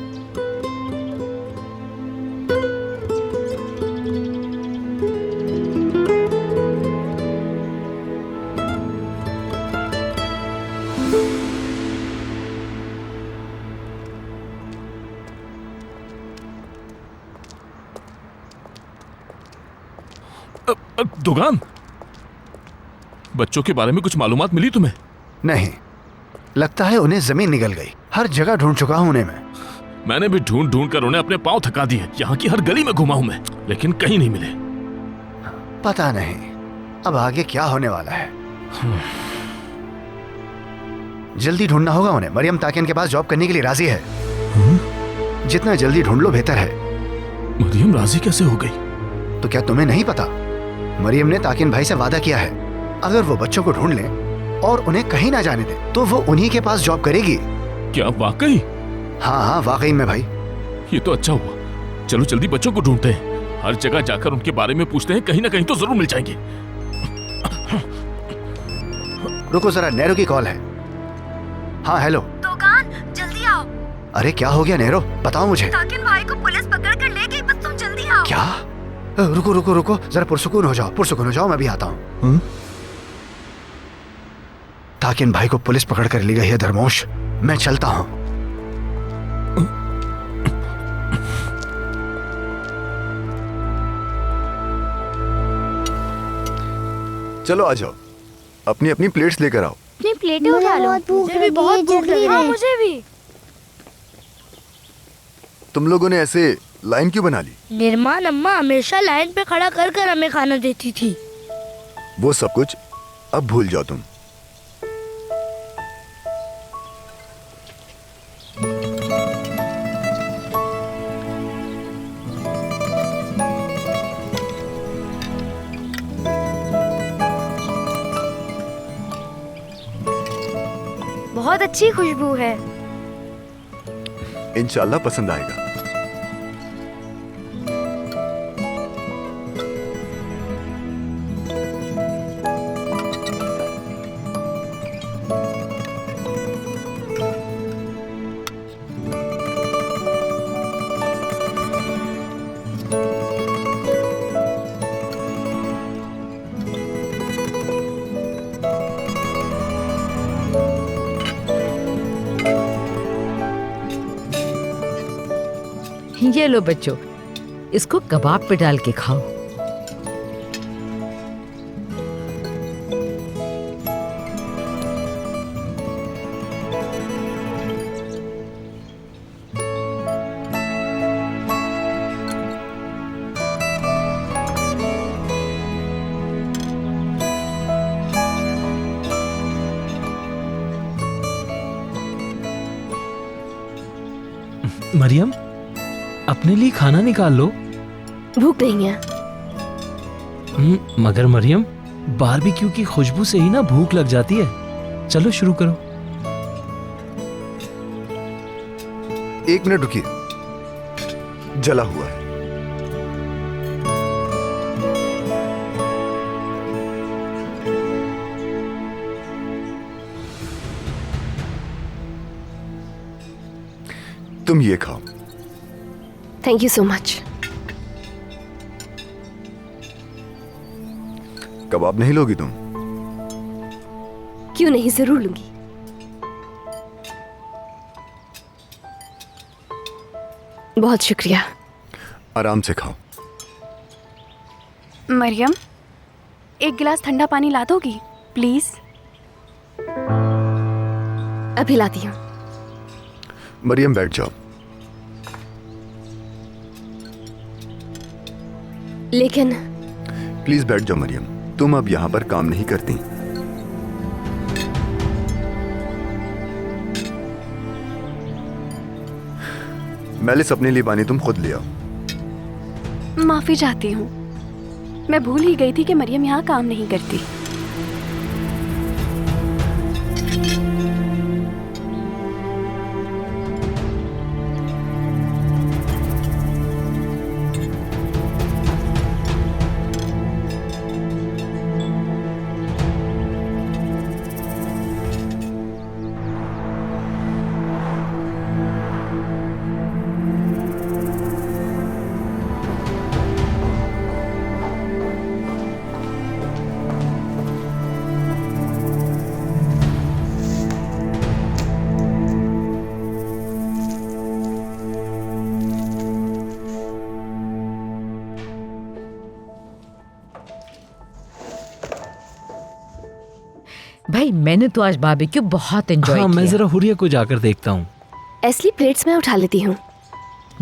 दुकान, बच्चों के बारे में कुछ मालूमात मिली तुम्हें? नहीं, लगता है उन्हें जमीन निकल गई। हर जगह ढूंढ चुका हूं उन्हें मैं। मैंने भी ढूंढ ढूंढ कर उन्हें अपने पांव थका दिए। यहाँ की हर गली में घुमा हूं मैं, लेकिन कहीं नहीं मिले। पता नहीं अब आगे क्या होने वाला है। जल्दी ढूंढना होगा उन्हें। मरियम ताकिन के पास जॉब करने के लिए राजी है। जितना जल्दी ढूंढ लो बेहतर है। मरियम राजी कैसे हो गई? तो क्या तुम्हें नहीं पता? मरियम ने ताकिन भाई से वादा किया है, अगर वो बच्चों को ढूंढ लें और उन्हें कहीं ना जाने दे तो वो उन्हीं के पास जॉब करेगी। क्या वाकई? हाँ वाकई में भाई। ये तो अच्छा हुआ। चलो जल्दी बच्चों को ढूंढते हैं। हर जगह जाकर उनके बारे में पूछते हैं, कहीं ना कहीं तो जरूर मिल जाएंगे। रुको जरा, नेहरू की कॉल है। हाँ हेलो। दुकान, जल्दी आओ। अरे क्या हो गया नेहरू, बताओ मुझे। ताकिन भाई को पुलिस पकड़ कर ले गई, बस तुम जल्दी आओ। क्या? रुको रुको रुको, जरा पुरसुकून हो जाओ, मैं भी आता हूँ। ताकिन भाई को पुलिस पकड़ कर ले गई है धर्मोश, मैं चलता हूँ। चलो आ जाओ, अपनी अपनी प्लेट्स लेकर आओ। अपनी प्लेटें उठा लो। मुझे भी बहुत भूख लगी है। मुझे भी। तुम लोगों ने ऐसे लाइन क्यों बना ली? निर्माण अम्मा हमेशा लाइन पे खड़ा कर कर हमें खाना देती थी। वो सब कुछ अब भूल जाओ तुम। बहुत अच्छी खुशबू है। इंशाल्लाह पसंद आएगा। ये लो बच्चों, इसको कबाब पे डाल के खाओ। मरियम, अपने लिए खाना निकाल लो। भूख नहीं है। मगर मरियम, बारबेक्यू की खुशबू से ही ना भूख लग जाती है। चलो शुरू करो। 1 मिनट रुकिए, जला हुआ है। तुम ये खाओ। Thank you so much. कबाब नहीं लोगी तुम? क्यों नहीं, जरूर लूंगी। बहुत शुक्रिया। आराम से खाओ। मरियम, एक गिलास ठंडा पानी ला दोगी प्लीज? अभी लाती हूँ। मरियम बैठ जाओ। लेकिन प्लीज बैठ जाओ मरियम, तुम अब यहाँ पर काम नहीं करती। मैलिस, अपने लिए पानी तुम खुद ले आओ। माफी चाहती हूँ, मैं भूल ही गई थी कि मरियम यहाँ काम नहीं करती। भाई मैंने तो आज बारबेक्यू बहुत एंजॉय हाँ, किया। मैं जरा हुरिया को जाकर देखता हूँ। एस्ली प्लेट्स मैं उठा लेती हूँ।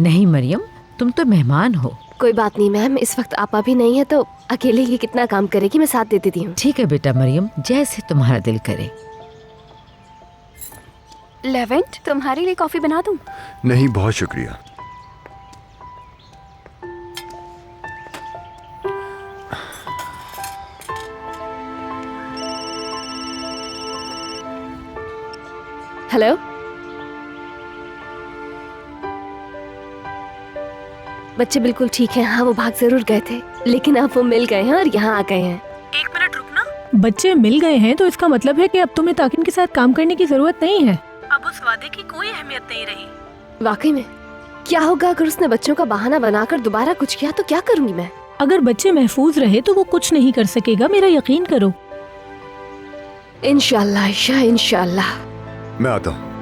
नहीं मरियम, तुम तो मेहमान हो। कोई बात नहीं मैम, इस वक्त आपा भी नहीं है तो अकेले ये कितना काम करेगी, मैं साथ दे देती हूँ। ठीक है बेटा मरियम, जैसे तुम्हारा दिल करे। लेवेंट, तुम्हारे लिए कॉफी बना दूँ? नहीं, बहुत शुक्रिया। हेलो, बच्चे बिल्कुल ठीक हैं। हाँ, वो भाग जरूर गए थे, लेकिन अब वो मिल गए हैं और यहाँ आ गए हैं। एक मिनट रुकना। बच्चे मिल गए हैं तो इसका मतलब है कि अब तुम्हें ताकिन के साथ काम करने की जरूरत नहीं है। अब उस वादे की कोई अहमियत नहीं रही। वाकई में क्या होगा अगर उसने बच्चों का बहाना बनाकर दोबारा कुछ किया तो क्या करूंगी मैं? अगर बच्चे महफूज रहे तो वो कुछ नहीं कर सकेगा, मेरा यकीन करो। इंशाल्लाह आयशा, इंशाल्लाह। मैं आता हूँ।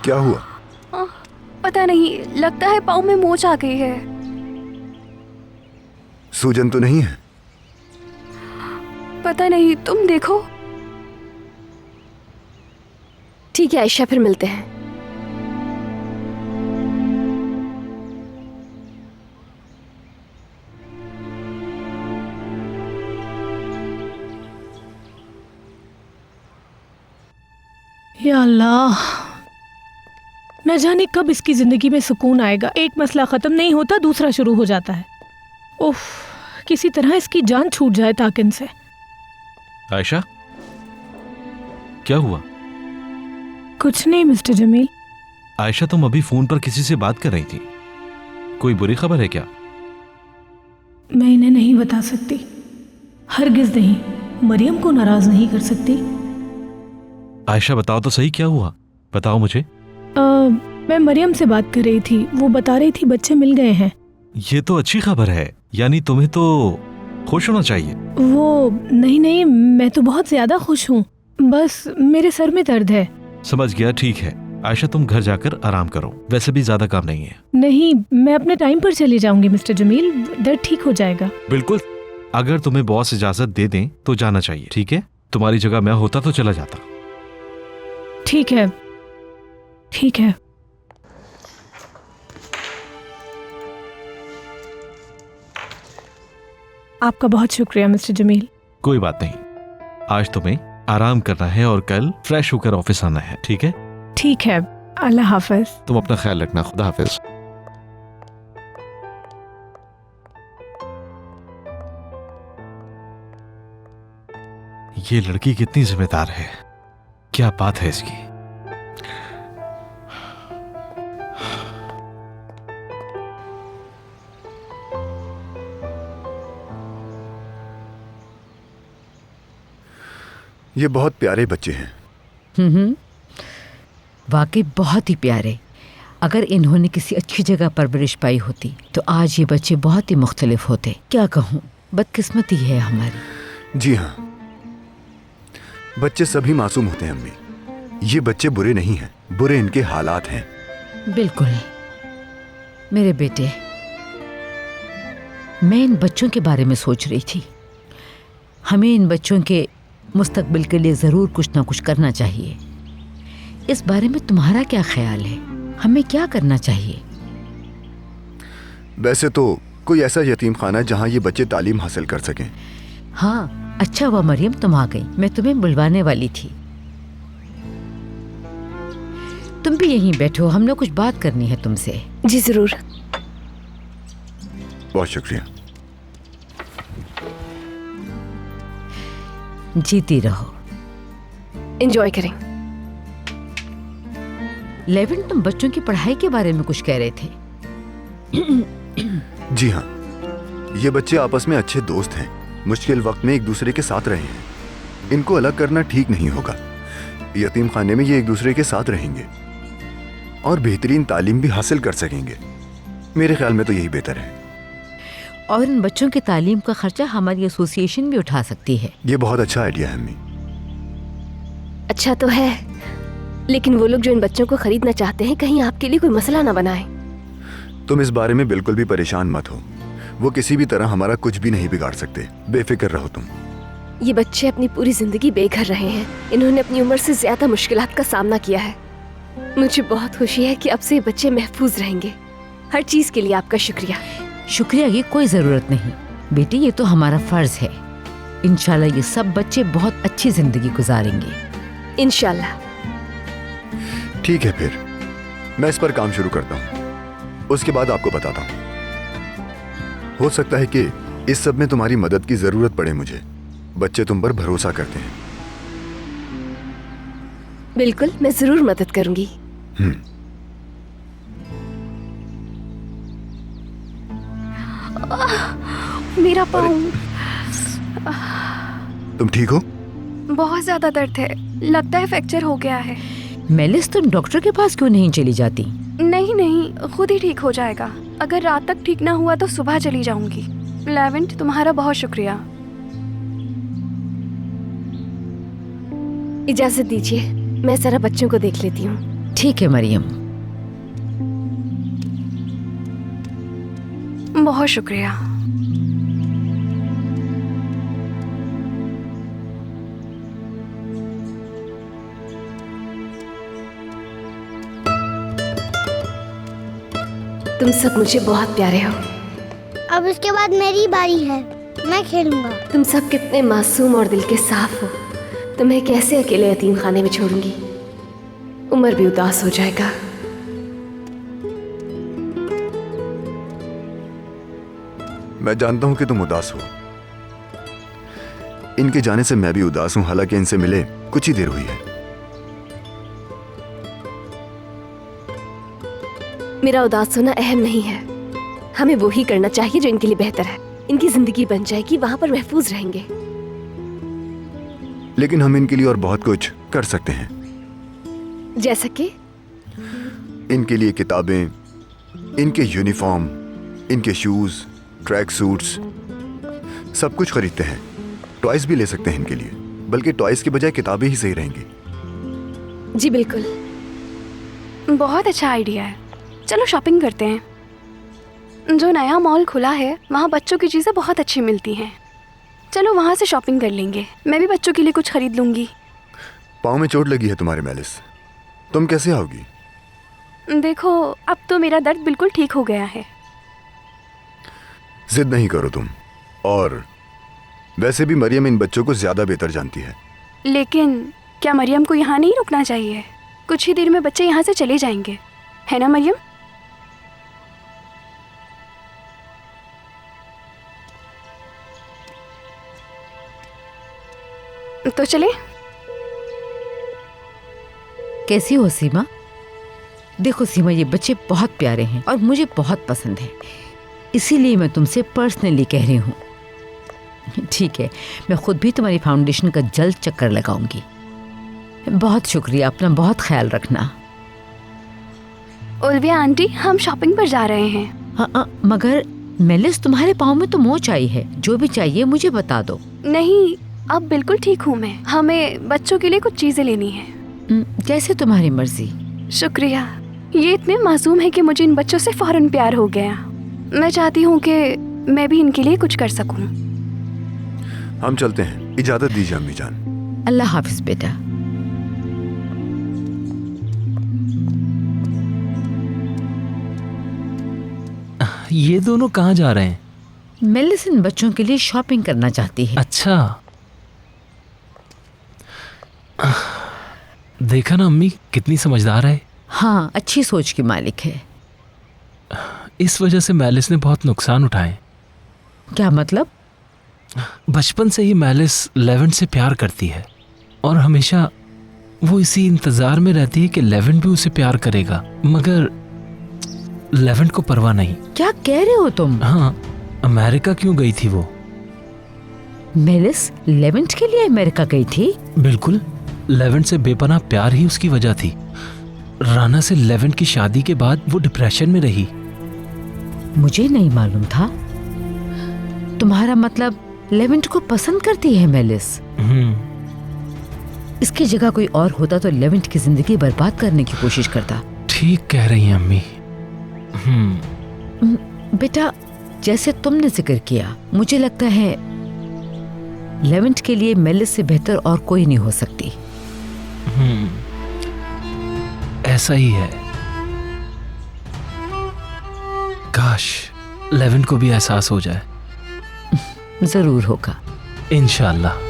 क्या हुआ? पता नहीं, लगता है पाँव में मोच आ गई है। सूजन तो नहीं है? पता नहीं, तुम देखो। ठीक है आयशा, फिर मिलते हैं। या अल्लाह, न जाने कब इसकी जिंदगी में सुकून आएगा। एक मसला खत्म नहीं होता, दूसरा शुरू हो जाता है। उफ, किसी तरह इसकी जान छूट जाए ताकिन से। आयशा, क्या हुआ? कुछ नहीं मिस्टर जमील। आयशा, तुम अभी फोन पर किसी से बात कर रही थी, कोई बुरी खबर है क्या? मैं इन्हें नहीं बता सकती, हरगिज नहीं। मरियम को नाराज नहीं कर सकती। आयशा, बताओ तो सही, क्या हुआ? बताओ मुझे। मैं मरियम से बात कर रही थी, वो बता रही थी बच्चे मिल गए हैं। ये तो अच्छी खबर है, यानी तुम्हें तो खुश होना चाहिए। वो नहीं, मैं तो बहुत ज्यादा खुश हूँ, बस मेरे सर में दर्द है। समझ गया, ठीक है आयशा, तुम घर जाकर आराम करो, वैसे भी ज्यादा काम नहीं है। नहीं, मैं अपने टाइम पर चली जाऊंगी मिस्टर जमील, दर्द ठीक हो जाएगा। बिल्कुल, अगर तुम्हें बॉस इजाजत दे दें तो जाना चाहिए, ठीक है? तुम्हारी जगह मैं होता तो चला जाता। ठीक है, ठीक है। आपका बहुत शुक्रिया मिस्टर जमील। कोई बात नहीं, आज तुम्हें आराम करना है और कल फ्रेश होकर ऑफिस आना है, ठीक है? ठीक है, अल्लाह हाफिज। तुम अपना ख्याल रखना, खुदा हाफिज। ये लड़की कितनी जिम्मेदार है, क्या बात है इसकी। ये बहुत प्यारे बच्चे हैं। वाकई बहुत ही प्यारे। अगर इन्होंने किसी अच्छी जगह परवरिश पाई होती तो आज ये बच्चे बहुत ही मुख्तलिफ होते। क्या कहूँ, बदकिस्मती है हमारी। जी हाँ, बच्चे सभी मासूम होते हैं अम्मी। ये बच्चे बुरे नहीं हैं, बुरे इनके हालात हैं। बिल्कुल मेरे बेटे, मैं इन बच्चों के बारे में सोच रही थी। हमें इन बच्चों के मुस्तकबिल के लिए ज़रूर कुछ ना कुछ करना चाहिए। इस बारे में तुम्हारा क्या ख्याल है? हमें क्या करना चाहिए? वैसे तो कोई ऐसा यतीम खाना है जहाँ ये बच्चे तालीम हासिल कर सकें। हाँ, अच्छा हुआ मरियम तुम आ गई, मैं तुम्हें बुलवाने वाली थी। तुम भी यहीं बैठो, हमने कुछ बात करनी है तुमसे। जी जरूर। बहुत शुक्रिया। जीती रहो, एंजॉय करें। लेविन, तुम बच्चों की पढ़ाई के बारे में कुछ कह रहे थे। जी हाँ, ये बच्चे आपस में अच्छे दोस्त हैं, मुश्किल वक्त में एक दूसरे के साथ रहे हैं। इनको अलग करना ठीक नहीं होगा। यतीम खाने में ये एक दूसरे के साथ रहेंगे और बेहतरीन तालीम भी हासिल कर सकेंगे। मेरे ख्याल में तो यही बेहतर है। और इन बच्चों की तालीम का खर्चा हमारी एसोसिएशन भी उठा सकती है। ये बहुत अच्छा आइडिया है अम्मी। अच्छा तो है, लेकिन वो लोग जो इन बच्चों को खरीदना चाहते हैं कहीं आपके लिए कोई मसला ना बनाए। तुम इस बारे में बिल्कुल भी परेशान मत हो, वो किसी भी तरह हमारा कुछ भी नहीं बिगाड़ सकते, बेफिक्र रहो तुम। ये बच्चे अपनी पूरी जिंदगी बेघर रहे हैं, इन्होंने अपनी उम्र से ज्यादा मुश्किलात का सामना किया है। मुझे बहुत खुशी है कि अब से ये बच्चे महफूज रहेंगे। हर चीज के लिए आपका शुक्रिया। शुक्रिया की कोई जरूरत नहीं बेटी, ये तो हमारा फर्ज है। इंशाल्लाह ये सब बच्चे बहुत अच्छी जिंदगी गुजारेंगे। इंशाल्लाह। ठीक है, फिर मैं इस पर काम शुरू करता हूँ, उसके बाद आपको बताता हूँ। हो सकता है कि इस सब में तुम्हारी मदद की जरूरत पड़े मुझे। बच्चे तुम पर भरोसा करते हैं। बिल्कुल, मैं जरूर मदद करूंगी। मेरा पाँव। तुम ठीक हो? बहुत ज्यादा दर्द है, लगता है फ्रैक्चर हो गया है। मेलिस, तुम डॉक्टर के पास क्यों नहीं चली जाती? नहीं नहीं, खुद ही ठीक हो जाएगा। अगर रात तक ठीक ना हुआ तो सुबह चली जाऊंगी। लेवेंट, तुम्हारा बहुत शुक्रिया। इजाजत दीजिए, मैं जरा बच्चों को देख लेती हूँ। ठीक है मरियम। बहुत शुक्रिया। तुम सब मुझे बहुत प्यारे हो। अब उसके बाद मेरी बारी है, मैं खेलूंगा। तुम सब कितने मासूम और दिल के साफ हो। तुम्हें कैसे अकेले यतीम खाने में छोड़ूंगी? उमर भी उदास हो जाएगा। मैं जानता हूं कि तुम उदास हो। इनके जाने से मैं भी उदास हूं, हालांकि इनसे मिले कुछ ही देर हुई है। मेरा उदास होना अहम नहीं है। हमें वो ही करना चाहिए जो इनके लिए बेहतर है। इनकी जिंदगी बन जाएगी, वहां पर महफूज रहेंगे। लेकिन हम इनके लिए और बहुत कुछ कर सकते हैं। जैसा कि इनके लिए किताबें, इनके यूनिफॉर्म, इनके शूज, ट्रैक सूट्स, सब कुछ खरीदते हैं। टॉयज भी ले सकते हैं इनके लिए, बल्कि टॉयज के बजाय किताबें ही सही रहेंगी। जी बिल्कुल, बहुत अच्छा आइडिया है। चलो शॉपिंग करते हैं। जो नया मॉल खुला है वहाँ बच्चों की चीज़ें बहुत अच्छी मिलती हैं। चलो वहाँ से शॉपिंग कर लेंगे। मैं भी बच्चों के लिए कुछ खरीद लूँगी। पाँव में चोट लगी है तुम्हारे मेलिस, तुम कैसे आओगी? देखो, अब तो मेरा दर्द बिल्कुल ठीक हो गया है। जिद नहीं करो तुम। और वैसे भी मरियम इन बच्चों को ज्यादा बेहतर जानती है। लेकिन क्या मरियम को यहाँ नहीं रुकना चाहिए? कुछ ही देर में बच्चे यहाँ से चले जाएंगे, है ना मरियम? तो चले। कैसी हो सीमा? देखो सीमा, ये बच्चे बहुत प्यारे हैं और मुझे बहुत पसंद है, इसीलिए मैं तुमसे पर्सनली कह रही हूँ। ठीक है, मैं खुद भी तुम्हारी फाउंडेशन का जल्द चक्कर लगाऊंगी। बहुत शुक्रिया, अपना बहुत ख्याल रखना। ओल्विया आंटी, हम शॉपिंग पर जा रहे हैं। हाँ, मगर मेलिस, तुम्हारे पाँव में तो मोच आई है। जो भी चाहिए मुझे बता दो। नहीं, अब बिल्कुल ठीक हूँ मैं। हमें बच्चों के लिए कुछ चीजें लेनी है। जैसे तुम्हारी मर्जी। शुक्रिया। ये इतने मासूम है कि मुझे इन बच्चों से फौरन प्यार हो गया। मैं चाहती हूँ कि मैं भी इनके लिए कुछ कर सकूँ। हम चलते हैं, इजाजत दीजिए अम्मी जान। अल्लाह हाफिज बेटा। ये दोनों कहाँ जा रहे हैं? मेलिस इन बच्चों के लिए शॉपिंग करना चाहती है। अच्छा, देखा ना अम्मी, कितनी समझदार है। हाँ, अच्छी सोच की मालिक है। इस वजह से मेलिस ने बहुत नुकसान उठाए। क्या मतलब? बचपन से ही मेलिस लेवेंट से प्यार करती है और हमेशा वो इसी इंतजार में रहती है कि लेवेंट भी उसे प्यार करेगा, मगर लेवेंट को परवाह नहीं। क्या कह रहे हो तुम? हाँ, अमेरिका क्यों गई थी वो? मेलिस लेवेंट के लिए अमेरिका गई थी? बिल्कुल, लेवेंट से बेपनाह प्यार ही उसकी वजह थी। राना से लेवेंट की शादी के बाद वो डिप्रेशन में रही। मुझे नहीं मालूम था। तुम्हारा मतलब लेवेंट को पसंद करती है मेलिस? इसकी जगह कोई और होता तो लेवेंट की जिंदगी बर्बाद करने की कोशिश करता। ठीक कह रही हैं अम्मी। बेटा, जैसे तुमने जिक्र किया, मुझे लगता है लेवेंट के लिए मेलिस से बेहतर और कोई नहीं हो सकती। ऐसा ही है। काश लेवेंट को भी एहसास हो जाए। जरूर होगा, इंशाल्लाह।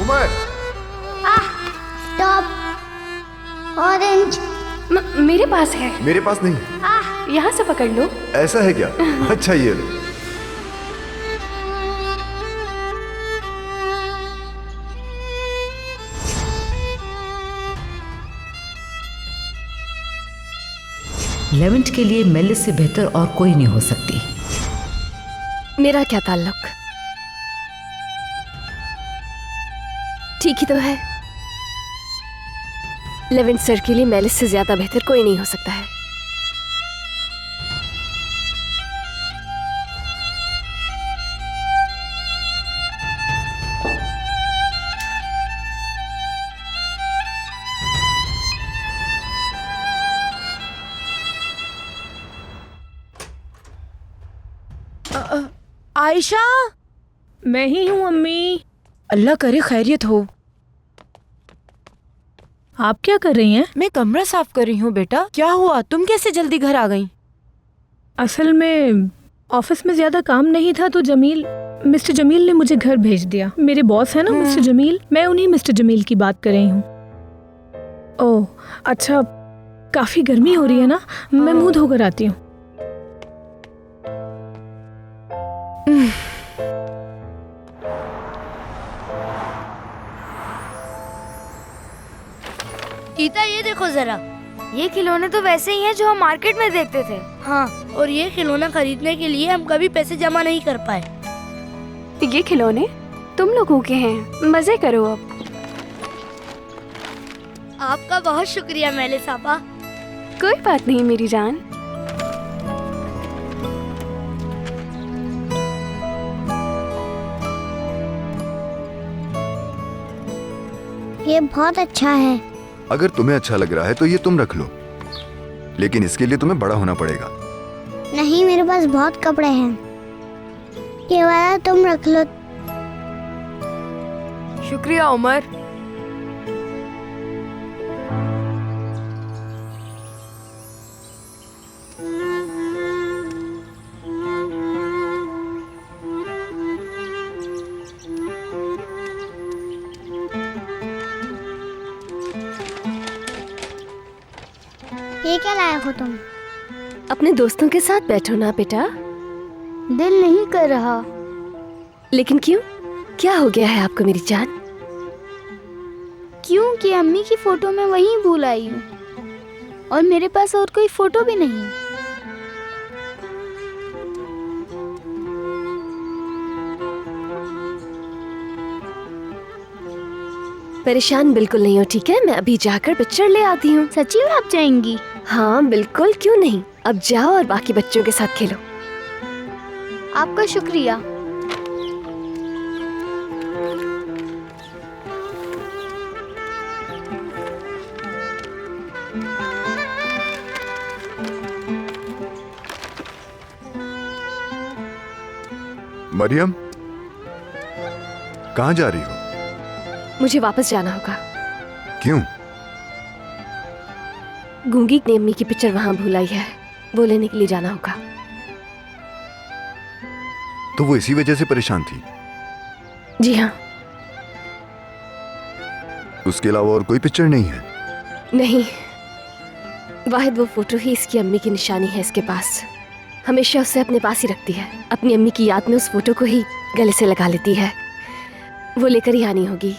उमर, स्टॉप। ऑरेंज मेरे पास है। मेरे पास नहीं है। यहाँ से पकड़ लो। ऐसा है क्या? अच्छा ये लो। लेवेंट के लिए मेलिस से बेहतर और कोई नहीं हो सकती। मेरा क्या ताल्लुक? ठीक ही तो है। लेवेंट सर के लिए मेलिस से ज्यादा बेहतर कोई नहीं हो सकता है। आयशा, मैं ही हूँ अम्मी। अल्लाह करे खैरियत हो। आप क्या कर रही हैं? मैं कमरा साफ कर रही हूँ बेटा। क्या हुआ, तुम कैसे जल्दी घर आ गई? असल में ऑफिस में ज्यादा काम नहीं था तो मिस्टर जमील ने मुझे घर भेज दिया। मेरे बॉस है ना मिस्टर जमील, मैं उन्हीं मिस्टर जमील की बात कर रही हूँ। ओह अच्छा, काफी गर्मी हो रही है ना, मैं मुंह धोकर आती हूँ। गीता, ये देखो जरा। ये खिलौने तो वैसे ही हैं जो हम मार्केट में देखते थे। हाँ, और ये खिलौना खरीदने के लिए हम कभी पैसे जमा नहीं कर पाए। ये खिलौने तुम लोगों के हैं, मजे करो अब। आपका बहुत शुक्रिया मेलिस आपा। कोई बात नहीं मेरी जान। ये बहुत अच्छा है। अगर तुम्हें अच्छा लग रहा है तो ये तुम रख लो, लेकिन इसके लिए तुम्हें बड़ा होना पड़ेगा। नहीं, मेरे पास बहुत कपड़े हैं। ये वाला तुम रख लो। शुक्रिया उमर। ये क्या लाए हो तुम? अपने दोस्तों के साथ बैठो ना बेटा। दिल नहीं कर रहा। लेकिन क्यों? क्या हो गया है आपको मेरी जान? क्योंकि अम्मी की फोटो में वही भूल आई हूँ और मेरे पास और कोई फोटो भी नहीं। परेशान बिल्कुल नहीं हो, ठीक है? मैं अभी जाकर पिक्चर ले आती हूँ। सच्ची में आप जाएंगी? हाँ बिल्कुल, क्यों नहीं। अब जाओ और बाकी बच्चों के साथ खेलो। आपका शुक्रिया। मरियम, कहाँ जा रही हो? मुझे वापस जाना होगा। क्यों? गूंगी ने अम्मी की पिक्चर वहां भूल आई है, वो लेने के लिए जाना होगा। तो वो इसी वजह से परेशान थी? जी हाँ। उसके अलावा और कोई पिक्चर नहीं है? नहीं, वाहिद वो फोटो ही इसकी अम्मी की निशानी है इसके पास। हमेशा उसे अपने पास ही रखती है। अपनी अम्मी की याद में उस फोटो को ही गले से लगा लेती है। वो लेकर ही आनी होगी।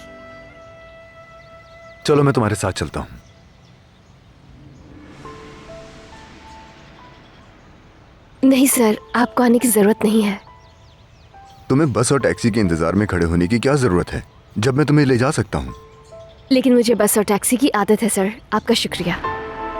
चलो मैं तुम्हारे साथ चलता हूँ। नहीं सर, आपको आने की जरूरत नहीं है। तुम्हें बस और टैक्सी के इंतजार में खड़े होने की क्या जरूरत है जब मैं तुम्हें ले जा सकता हूँ? लेकिन मुझे बस और टैक्सी की आदत है सर। आपका शुक्रिया।